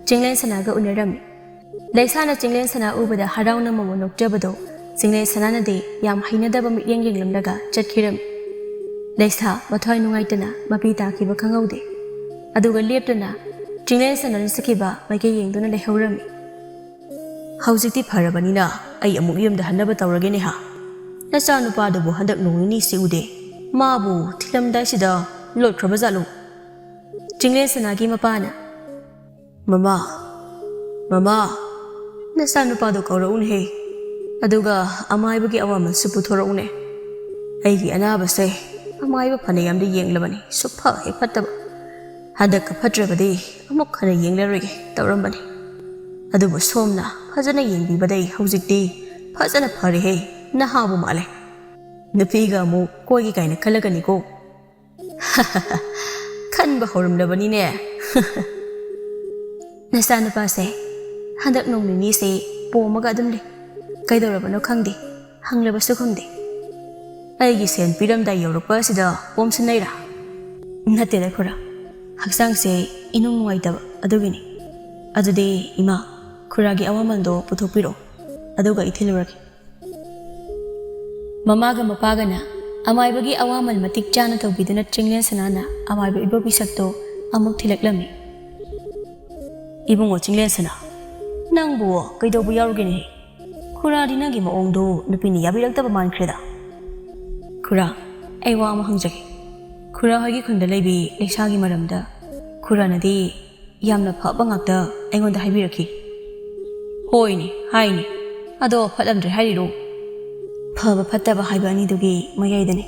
ꯆꯤꯡꯂꯦꯟ ꯁꯅꯥꯒ ꯎꯅꯔꯝꯃꯤ ꯂꯩꯁꯥꯅ ꯆꯤꯡꯂꯦꯟ ꯁꯅꯥ ꯎꯕꯗ ꯍꯔꯥꯎꯅ ꯃꯃꯣ ꯅꯣꯛꯆꯕꯗꯣ ꯆꯤꯡꯂꯦꯟ ꯁꯅꯥꯅꯗꯤ ꯌꯥꯝ ꯍꯩꯅꯗꯕ ꯃꯤꯠꯌꯦꯡ ꯌꯦꯡꯂꯝꯂꯒ ꯆꯠꯈꯤꯔꯝꯃꯤ ꯂꯩꯁꯥ ꯃꯊ꯭ꯋꯥꯏ ꯅꯨꯡꯉꯥꯏꯇꯅ ꯃꯄꯤ ꯇꯥꯈꯤꯕ ꯈꯪꯍꯧꯗꯦ ꯑꯗꯨꯒ ꯂꯦꯞꯇꯨꯅ ꯆꯤꯡꯂꯦꯟ ꯁꯅꯥꯅ ꯆꯠꯈꯤꯕ ꯃꯥꯏꯀꯩ ꯌꯦꯡꯗꯨꯅ ꯂꯩꯍꯧꯔꯝꯃꯤ ꯍꯧꯖꯤꯛꯇꯤ ꯐꯔꯕꯅꯤꯅ ꯑꯩ ꯑꯃꯨꯛ ꯌꯨꯝꯗ ꯍꯟꯅꯕ ꯇꯧꯔꯒꯦꯅꯦ ꯍꯥ ꯅꯆꯥꯅꯨꯄꯥꯗꯨꯕꯨ ꯍꯟꯗꯛ ꯅꯣꯡ ꯅꯤꯅꯤꯁꯤ ꯎꯗꯦ ꯃꯥꯕꯨ ꯊꯤꯜꯂꯝꯗꯥꯏꯁꯤꯗ ꯂꯣꯠꯈ꯭ꯔꯕ ꯖꯥꯠꯂꯣ ꯆꯤꯡꯂꯦꯟ ꯁꯅꯥꯒꯤ ꯃꯄꯥꯅ ꯃꯃꯥ ꯃꯃꯥ ꯅꯆꯥꯅꯨꯄꯥꯗꯣ ꯀꯧꯔꯛꯎꯅꯦꯍꯦ ꯑꯗꯨꯒ ꯑꯃꯥꯏꯕꯒꯤ ꯑꯋꯥꯃꯟꯁꯨ ꯄꯨꯊꯣꯔꯛꯎꯅꯦ ꯑꯩꯒꯤ ꯑꯅꯥꯕꯁꯦ ꯑꯃꯥꯏꯕ ꯐꯅ ꯌꯥꯝꯗꯤ ꯌꯦꯡꯂꯕꯅꯤ ꯁꯨꯛꯐ ꯍꯦꯛ ꯐꯠꯇꯕ ꯍꯟꯗꯛꯀ ꯐꯠꯇ꯭ꯔꯕꯗꯤ ꯑꯃꯨꯛ ꯍꯟꯅ ꯌꯦꯡꯂꯔꯣꯏꯒꯦ ꯇꯧꯔꯝꯕꯅꯤ ꯑꯗꯨꯕꯨ ꯁꯣꯝꯅ ꯐꯖꯅ ꯌꯦꯡꯕꯤꯕꯗꯩ ꯍꯧꯖꯤꯛꯇꯤ ꯐꯖꯅ ꯐꯔꯦꯍꯦ ꯅꯍꯥꯕꯨ ꯃꯥꯜꯂꯦ ꯅꯨꯄꯤꯒ ꯑꯃꯨꯛ ꯀꯣꯏꯒꯦ ꯀꯥꯏꯅ ꯈꯜꯂꯒꯅꯤꯀꯣ ꯈꯟꯕ ꯍꯧꯔꯝꯂꯕꯅꯤꯅꯦ ꯅꯆꯥꯅꯨꯄꯥꯁꯦ ꯍꯟꯗꯛ ꯅꯣꯡ ꯅꯤꯅꯤꯁꯦ ꯄꯣꯝꯃꯒ ꯑꯗꯨꯝ ꯂꯩ ꯀꯩꯗꯧꯔꯕꯅꯣ ꯈꯪꯗꯦ ꯍꯪꯂꯕꯁꯨ ꯈꯪꯗꯦ ꯑꯩꯒꯤ ꯁꯦꯟ ꯄꯤꯔꯝꯗꯥꯏ ꯌꯧꯔꯛꯄ ꯑꯁꯤꯗ ꯄꯣꯝꯁꯤꯟꯅꯩꯔꯥ ꯅꯠꯇꯦꯗ ꯈꯨꯔꯥ ꯍꯛꯆꯥꯡꯁꯦ ꯏꯅꯨꯡ ꯅꯨꯡꯉꯥꯏꯇꯕ ꯑꯗꯨꯒꯤꯅꯤ ꯑꯗꯨꯗꯤ ꯏꯃꯥ ꯈꯨꯔꯥꯒꯤ ꯑꯋꯥꯃꯟꯗꯣ ꯄꯨꯊꯣꯛꯄꯤꯔꯛꯑꯣ ꯑꯗꯨꯒ ꯑꯩ ꯊꯤꯜꯂꯨꯔꯒꯦ ꯃꯃꯥꯒ ꯃꯄꯥꯒꯅ ꯑꯃꯥꯏꯕꯒꯤ ꯑꯋꯥꯃꯟ ꯃꯇꯤꯛ ꯆꯥꯅ ꯇꯧꯕꯤꯗꯨꯅ ꯆꯤꯡꯂꯦꯟ ꯁꯅꯥꯅ ꯑꯃꯥꯏꯕ ꯏꯕꯣꯕꯤꯁꯛꯇꯣ ꯑꯃꯨꯛ ꯊꯤꯜꯂꯛꯂꯝꯃꯤ ꯏꯕꯨꯡꯉꯣ ꯆꯤꯡꯂꯦꯟ ꯁꯅꯥ ꯅꯪꯕꯨ ꯀꯩꯗꯧꯕ ꯌꯥꯎꯔꯒꯦꯅꯦ ꯈꯨꯔꯥꯗꯤ ꯅꯪꯒꯤ ꯃꯑꯣꯡꯗꯣ ꯅꯨꯄꯤꯅ ꯌꯥꯕꯤꯔꯛꯇꯕ ꯃꯥꯟꯈ꯭ꯔꯦꯗ ꯈꯨꯔꯥ ꯑꯩ ꯋꯥ ꯑꯃ ꯍꯪꯖꯒꯦ ꯈꯨꯔꯥ ꯍꯣꯏꯒꯤ ꯈꯨꯟꯗ ꯂꯩꯕꯤ ꯂꯩꯁꯥꯒꯤ ꯃꯔꯝꯗ ꯈꯨꯔꯥꯅꯗꯤ ꯌꯥꯝꯅ ꯐꯕ ꯉꯥꯛꯇ ꯑꯩꯉꯣꯟꯗ ꯍꯥꯏꯕꯤꯔꯛꯈꯤ ꯍꯣꯏꯅꯦ ꯍꯥꯏꯅꯦ ꯑꯗꯣ ꯐꯠꯂꯝꯗ꯭ꯔꯦ ꯍꯥꯏꯔꯤꯔꯣ ꯐꯕ ꯐꯠꯇꯕ ꯍꯥꯏꯕ ꯑꯅꯤꯗꯨꯒꯤ ꯃꯌꯥꯏꯗꯅꯤ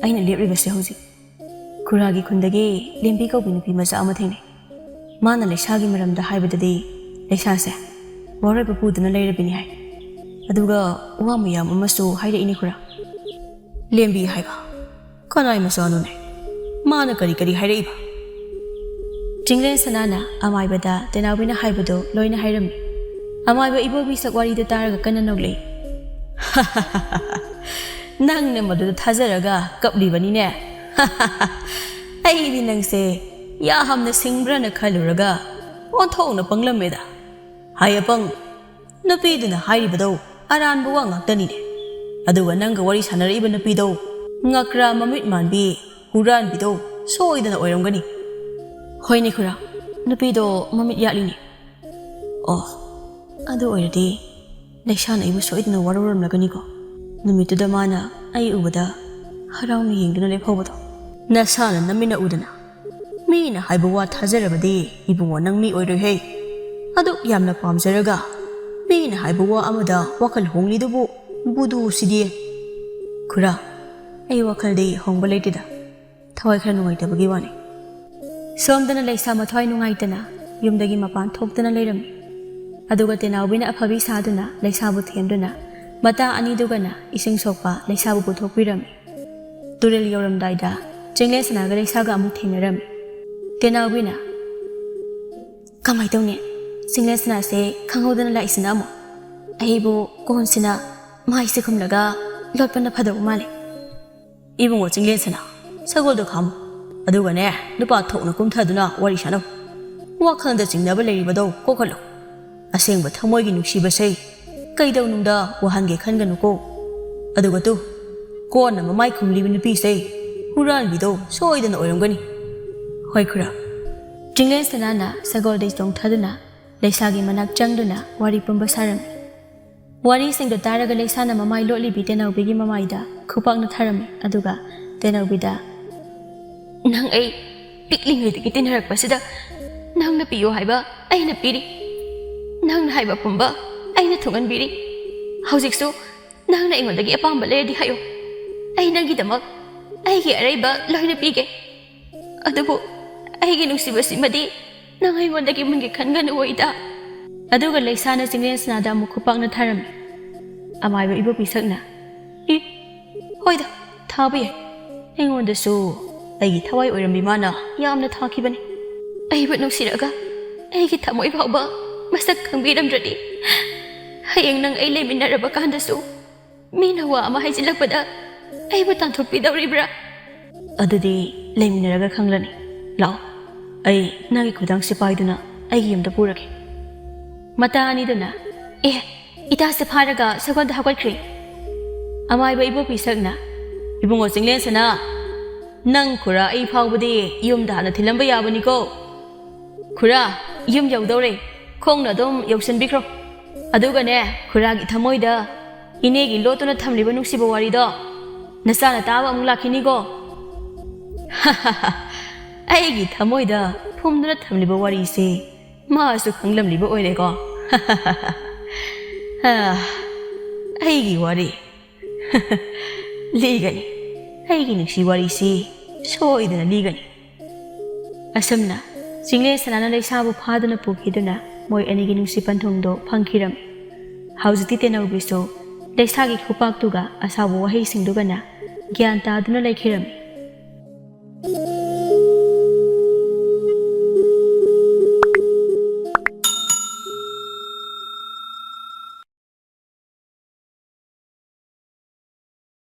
ꯑꯩꯅ ꯂꯦꯞꯂꯤꯕꯁꯦ ꯍꯧꯖꯤꯛ ꯈꯨꯔꯥꯒꯤ ꯈꯨꯟꯗꯒꯤ ꯂꯦꯝꯕꯤ ꯀꯧꯕꯤ ꯅꯨꯄꯤ ꯃꯆꯥ ꯑꯃ ꯊꯦꯡꯅꯩ ꯃꯥꯅ ꯂꯩꯁꯥꯒꯤ ꯃꯔꯝꯗ ꯍꯥꯏꯕꯗꯗꯤ ꯂꯩꯁꯥꯁꯦ ꯋꯥꯔꯣꯏꯕ ꯄꯨꯗꯨꯅ ꯂꯩꯔꯕꯤꯅꯤ ꯍꯥꯏ ꯑꯗꯨꯒ ꯋꯥ ꯃꯌꯥꯝ ꯑꯃꯁꯨ ꯍꯥꯏꯔꯛꯏꯅꯤ ꯈꯨꯔꯥ ꯂꯦꯝꯕꯤ ꯍꯥꯏꯕ ꯀꯅꯥꯏ ꯃꯆꯥꯅꯣꯅꯦ ꯃꯥꯅ ꯀꯔꯤ ꯀꯔꯤ ꯍꯥꯏꯔꯛꯏꯕ ꯆꯤꯡꯂꯦꯟ ꯁꯅꯥꯅ ꯑꯃꯥꯏꯕꯗ ꯇꯦꯅꯥꯎꯕꯤꯅ ꯍꯥꯏꯕꯗꯣ ꯂꯣꯏꯅ ꯍꯥꯏꯔꯝꯃꯤ ꯑꯃꯥꯏꯕ ꯏꯕꯣꯕꯤꯁꯛ ꯋꯥꯔꯤꯗꯨ ꯇꯥꯔꯒ ꯀꯟꯅ ꯅꯣꯛꯂꯛꯏ ꯅꯪꯅ ꯃꯗꯨꯗ ꯊꯥꯖꯔꯒ ꯀꯞꯂꯤꯕꯅꯤꯅꯦ ꯑꯩꯗꯤ ꯅꯪꯁꯦ ꯌꯥꯝꯅ ꯁꯤꯡꯕ꯭ꯔꯅ ꯈꯜꯂꯨꯔꯒ ꯑꯣꯟꯊꯣꯛꯅ ꯄꯪꯂꯝꯃꯦꯗ ꯍꯥꯏꯌꯄꯪ ꯅꯨꯄꯤꯗꯨꯅ ꯍꯥꯏꯔꯤꯕꯗꯣ ꯑꯔꯥꯟꯕ ꯋꯥ ꯉꯥꯛꯇꯅꯤꯅꯦ ꯑꯗꯨꯒ ꯅꯪꯒ ꯋꯥꯔꯤ ꯁꯥꯟꯅꯔꯛꯏꯕ ꯅꯨꯄꯤꯗꯣ ꯉꯀ꯭ꯔꯥ ꯃꯃꯤꯠ ꯃꯥꯟꯕꯤ ꯍꯨꯔꯥꯟꯕꯤꯗꯣ ꯁꯣꯏꯗꯅ ꯑꯣꯏꯔꯝꯒꯅꯤ ꯍꯣꯏꯅꯦ ꯈꯨꯔꯥ ꯅꯨꯄꯤꯗꯣ ꯃꯃꯤꯠ ꯌꯥꯠꯂꯤꯅꯦ ꯑꯣ ꯑꯗꯨ ꯑꯣꯏꯔꯗꯤ ꯂꯩꯁꯥꯅ ꯑꯩꯕꯨ ꯁꯣꯏꯗꯅ ꯋꯥꯔꯧꯔꯝꯂꯒꯅꯤꯀꯣ ꯅꯨꯃꯤꯠꯇꯨꯗ ꯃꯥꯅ ꯑꯩ ꯎꯕꯗ ꯍꯔꯥꯎꯅ ꯌꯦꯡꯗꯨꯅ ꯂꯦꯞꯍꯧꯕꯗꯣ ꯅꯁꯥꯅ ꯅꯝꯃꯤꯟꯅ ꯎꯗꯅ ꯃꯤꯅ ꯍꯥꯏꯕ ꯋꯥ ꯊꯥꯖꯔꯕꯗꯤ ꯏꯕꯨꯡꯉꯣ ꯅꯪ ꯃꯤ ꯑꯣꯏꯔꯣꯏꯍꯦ ꯑꯗꯨꯛ ꯌꯥꯝꯅ ꯄꯥꯝꯖꯔꯒ ꯃꯤꯅ ꯍꯥꯏꯕ ꯋꯥ ꯑꯃꯗ ꯋꯥꯈꯜ ꯍꯣꯡꯂꯤꯗꯨꯕꯨ ꯕꯨꯗꯨꯁꯤꯗꯤ ꯈꯨꯔꯥ ꯑꯩ ꯋꯥꯈꯜꯗꯤ ꯍꯣꯡꯕ ꯂꯩꯇꯦꯗ ꯊꯋꯥꯏ ꯈꯔ ꯅꯨꯡꯉꯥꯏꯇꯕꯒꯤ ꯋꯥꯅꯤ ꯁꯣꯝꯗꯅ ꯂꯩꯁꯥ ꯃꯊꯋꯥꯏ ꯅꯨꯡꯉꯥꯏꯇꯅ ꯌꯨꯝꯗꯒꯤ ꯃꯄꯥꯟ ꯊꯣꯛꯇꯅ ꯂꯩꯔꯝꯃꯤ ꯑꯗꯨꯒ ꯇꯦꯅꯥꯎꯕꯤꯅ ꯑꯐꯕꯤ ꯁꯥꯗꯨꯅ ꯂꯩꯁꯥꯕꯨ ꯊꯦꯝꯗꯨꯅ ꯃꯇꯥ ꯑꯅꯤꯗꯨꯒꯅ ꯏꯁꯤꯡ ꯁꯣꯛꯄ ꯂꯩꯁꯥꯕꯨ ꯄꯨꯊꯣꯛꯄꯤꯔꯝꯃꯤ ꯇꯨꯔꯦꯜ ꯌꯧꯔꯝꯗꯥꯏꯗ ꯆꯤꯡꯂꯦꯟ ꯁꯅꯥꯒ ꯂꯩꯁꯥꯒ ꯑꯃꯨꯛ ꯊꯦꯡꯅꯔꯝꯃꯤ ꯇꯦꯅꯥꯎꯕꯤꯅ ꯀꯃꯥꯏ ꯇꯧꯅꯤ ꯆꯤꯡꯂꯦꯟ ꯁꯅꯥꯁꯦ ꯈꯪꯍꯧꯗꯅ ꯂꯥꯛꯏꯁꯤꯅ ꯑꯃꯨꯛ ꯑꯩꯕꯨ ꯀꯣꯟꯁꯤꯅ ꯃꯥꯏꯁꯦ ꯈꯨꯝꯂꯒ ꯂꯣꯠꯄꯅ ꯐꯗꯧ ꯃꯥꯜꯂꯦ ꯏꯕꯨꯡꯉꯣ ꯆꯤꯡꯂꯦꯟ ꯁꯅꯥ ꯁꯒꯣꯜꯗꯣ ꯈꯥꯝꯃꯨ ꯑꯗꯨꯒꯅꯦ ꯅꯨꯄꯥ ꯊꯣꯛꯅ ꯀꯨꯝꯊꯗꯨꯅ ꯋꯥꯔꯤ ꯁꯥꯟꯅꯧ ꯋꯥꯈꯜꯗ ꯆꯤꯡꯅꯕ ꯂꯩꯔꯤꯕꯗꯣ ꯀꯣꯛꯍꯜꯂꯨ ꯑꯁꯦꯡꯕ ꯊꯃꯣꯏꯒꯤ ꯅꯨꯡꯁꯤꯕꯁꯦ ꯀꯩꯗꯧꯅꯨꯡꯗ ꯋꯥꯍꯟꯒꯦ ꯈꯟꯒꯅꯨꯀꯣ ꯑꯗꯨꯒ ꯀꯣꯟꯅ ꯃꯃꯥꯏ ꯈꯨꯝꯂꯤꯕ ꯅꯨꯄꯤꯁꯦ ꯍꯨꯔꯥꯟꯕꯤꯗꯣ ꯁꯣꯏꯗꯅ ꯑꯣꯏꯔꯝꯒꯅꯤ ꯍꯣꯏ ꯈꯨꯔꯥ ꯆꯤꯡꯂꯦꯟ ꯁꯅꯥꯅ ꯁꯒꯣꯜꯗꯩ ꯆꯣꯡꯊꯗꯨꯅ ꯂꯩꯁꯥꯒꯤ ꯃꯅꯥꯛ ꯆꯪꯗꯨꯅ ꯋꯥꯔꯤ ꯄꯨꯝꯕ ꯁꯥꯔꯝꯃꯤ ꯋꯥꯔꯤꯁꯤꯡꯗꯨ ꯇꯥꯔꯒ ꯂꯩꯁꯥꯅ ꯃꯃꯥꯏ ꯂꯣꯠꯂꯤꯕꯤ ꯇꯦꯅꯥꯎꯕꯤꯒꯤ ꯃꯃꯥꯏꯗ ꯈꯨꯄꯥꯛꯅ ꯊꯥꯔꯝꯃꯤ ꯑꯗꯨꯒ ꯇꯦꯅꯥꯎꯕꯤꯗ ꯅꯪ ꯑꯩ ꯄꯤꯛꯂꯤꯉꯩꯗꯒꯤ ꯇꯤꯟꯅꯔꯛꯄꯁꯤꯗ ꯅꯪꯅ ꯄꯤꯌꯣ ꯍꯥꯏꯕ ꯑꯩꯅ ꯄꯤꯔꯤ ꯅꯪꯅ ꯍꯥꯏꯕ ꯄꯨꯝꯕ ꯑꯩꯅ ꯊꯨꯡꯍꯟꯕꯤꯔꯤ ꯍꯧꯖꯤꯛꯁꯨ ꯅꯪꯅ ꯑꯩꯉꯣꯟꯗꯒꯤ ꯑꯄꯥꯝꯕ ꯂꯩꯔꯗꯤ ꯍꯥꯏꯌꯣ ꯑꯩ ꯅꯪꯒꯤꯗꯃꯛ ꯑꯩꯒꯤ ꯑꯔꯩꯕ ꯂꯣꯏꯅ ꯄꯤꯒꯦ ꯑꯗꯨꯕꯨ ꯑꯩꯒꯤ ꯅꯨꯡꯁꯤꯕꯁꯤꯃꯗꯤ ꯅꯪ ꯑꯩꯉꯣꯟꯗꯒꯤ ꯃꯨꯟꯒꯦ ꯈꯟꯒꯅꯨ ꯑꯣꯏꯗ ꯑꯗꯨꯒ ꯂꯩꯁꯥꯅ ꯆꯤꯡꯂꯦꯟ ꯁꯅꯥꯗ ꯑꯃꯨꯛ ꯈꯨꯄꯥꯛꯅ ꯊꯥꯔꯝꯃꯤ ꯑꯃꯥꯏꯕ ꯏꯕꯣꯛꯄꯤ ꯁꯛꯅ ꯍꯣꯏꯗ ꯊꯥꯕ ꯌꯥꯏ ꯑꯩꯉꯣꯟꯗꯁꯨ ꯑꯩꯒꯤ ꯊꯋꯥꯏ ꯑꯣꯏꯔꯝꯕꯤ ꯃꯥꯅ ꯌꯥꯝꯅ ꯊꯥꯈꯤꯕꯅꯤ ꯑꯩꯕꯨ ꯅꯨꯡꯁꯤꯔꯒ ꯑꯩꯒꯤ ꯊꯃꯣꯏ ꯐꯥꯎꯕ ꯃꯁꯛ ꯈꯪꯕꯤꯔꯝꯗ꯭ꯔꯗꯤ ꯍꯌꯦꯡ ꯅꯪ ꯑꯩ ꯂꯩꯃꯤꯟꯅꯔꯕ ꯀꯥꯟꯗꯁꯨ ꯃꯤꯅ ꯋꯥ ꯑꯃ ꯍꯥꯏꯖꯤꯜꯂꯛꯄꯗ ꯑꯩꯕꯨ ꯇꯥꯟꯊꯣꯛꯄꯤꯗꯧꯔꯤꯕ꯭ꯔꯥ ꯑꯗꯨꯗꯤ ꯂꯩꯃꯤꯟꯅꯔꯒ ꯈꯪꯂꯅꯤ ꯂꯥꯛꯑꯣ ꯑꯩ ꯅꯪꯒꯤ ꯈꯨꯗꯥꯡꯁꯦ ꯄꯥꯏꯗꯨꯅ ꯑꯩꯒꯤ ꯌꯨꯝꯗ ꯄꯨꯔꯒꯦ ꯃꯇꯥ ꯑꯅꯤꯗꯨꯅ ꯏꯇꯥꯁꯦ ꯐꯥꯔꯒ ꯁꯒꯣꯜꯗ ꯍꯥꯞꯀꯠꯈ꯭ꯔꯦ ꯑꯃꯥꯏꯕ ꯏꯕꯣꯛꯄꯤ ꯁꯛꯅ ꯏꯕꯨꯡꯉꯣ ꯆꯤꯡꯂꯦꯟ ꯁꯅꯥ ꯅꯪ ꯈꯨꯔꯥ ꯑꯩ ꯐꯥꯎꯕꯗꯤ ꯌꯨꯝꯗ ꯍꯥꯟꯅ ꯊꯤꯜꯂꯝꯕ ꯌꯥꯕꯅꯤꯀꯣ ꯈꯨꯔꯥ ꯌꯨꯝ ꯌꯧꯗꯧꯔꯦ ꯈꯣꯡꯅ ꯑꯗꯨꯝ ꯌꯧꯁꯤꯟꯕꯤꯈ꯭ꯔꯣ ꯑꯗꯨꯒꯅꯦ ꯈꯨꯔꯥꯒꯤ ꯊꯃꯣꯏꯗ ꯏꯅꯦꯒꯤ ꯂꯣꯠꯇꯨꯅ ꯊꯝꯂꯤꯕ ꯅꯨꯡꯁꯤꯕ ꯋꯥꯔꯤꯗꯣ ꯅꯆꯥꯅ ꯇꯥꯕ ꯑꯃꯨꯛ ꯂꯥꯛꯈꯤꯅꯤꯀꯣ ꯑꯩꯒꯤ ꯊꯃꯣꯏꯗ ꯐꯨꯝꯗꯨꯅ ꯊꯝꯂꯤꯕ ꯋꯥꯔꯤꯁꯦ ꯃꯥꯁꯨ ꯈꯪꯂꯝꯂꯤꯕ ꯑꯣꯏꯔꯦꯀꯣ ꯑꯩꯒꯤ ꯋꯥꯔꯤ ꯂꯤꯒꯅꯤ ꯑꯩꯒꯤ ꯅꯨꯡꯁꯤ ꯋꯥꯔꯤꯁꯤ ꯁꯣꯏꯗꯅ ꯂꯤꯒꯅꯤ ꯑꯁꯨꯝꯅ ꯆꯤꯡꯂꯦꯟ ꯁꯅꯥꯅ ꯂꯩꯁꯥꯕꯨ ꯐꯥꯗꯨꯅ ꯄꯨꯈꯤꯗꯨꯅ ꯃꯣꯏ ꯑꯅꯤꯒꯤ ꯅꯨꯡꯁꯤ ꯄꯟꯊꯨꯡꯗꯣ ꯐꯪꯈꯤꯔꯝꯃꯤ ꯍꯧꯖꯤꯛꯇꯤ ꯇꯦꯅꯧꯒꯤꯁꯨ ꯂꯩꯁꯥꯒꯤ ꯈꯨꯄꯥꯛꯇꯨꯒ ꯑꯁꯥꯎꯕ ꯋꯥꯍꯩꯁꯤꯡꯗꯨꯒꯅ ꯒ꯭ꯌꯥꯟ ꯇꯥꯗꯨꯅ ꯂꯩꯈꯤꯔꯝꯃꯤ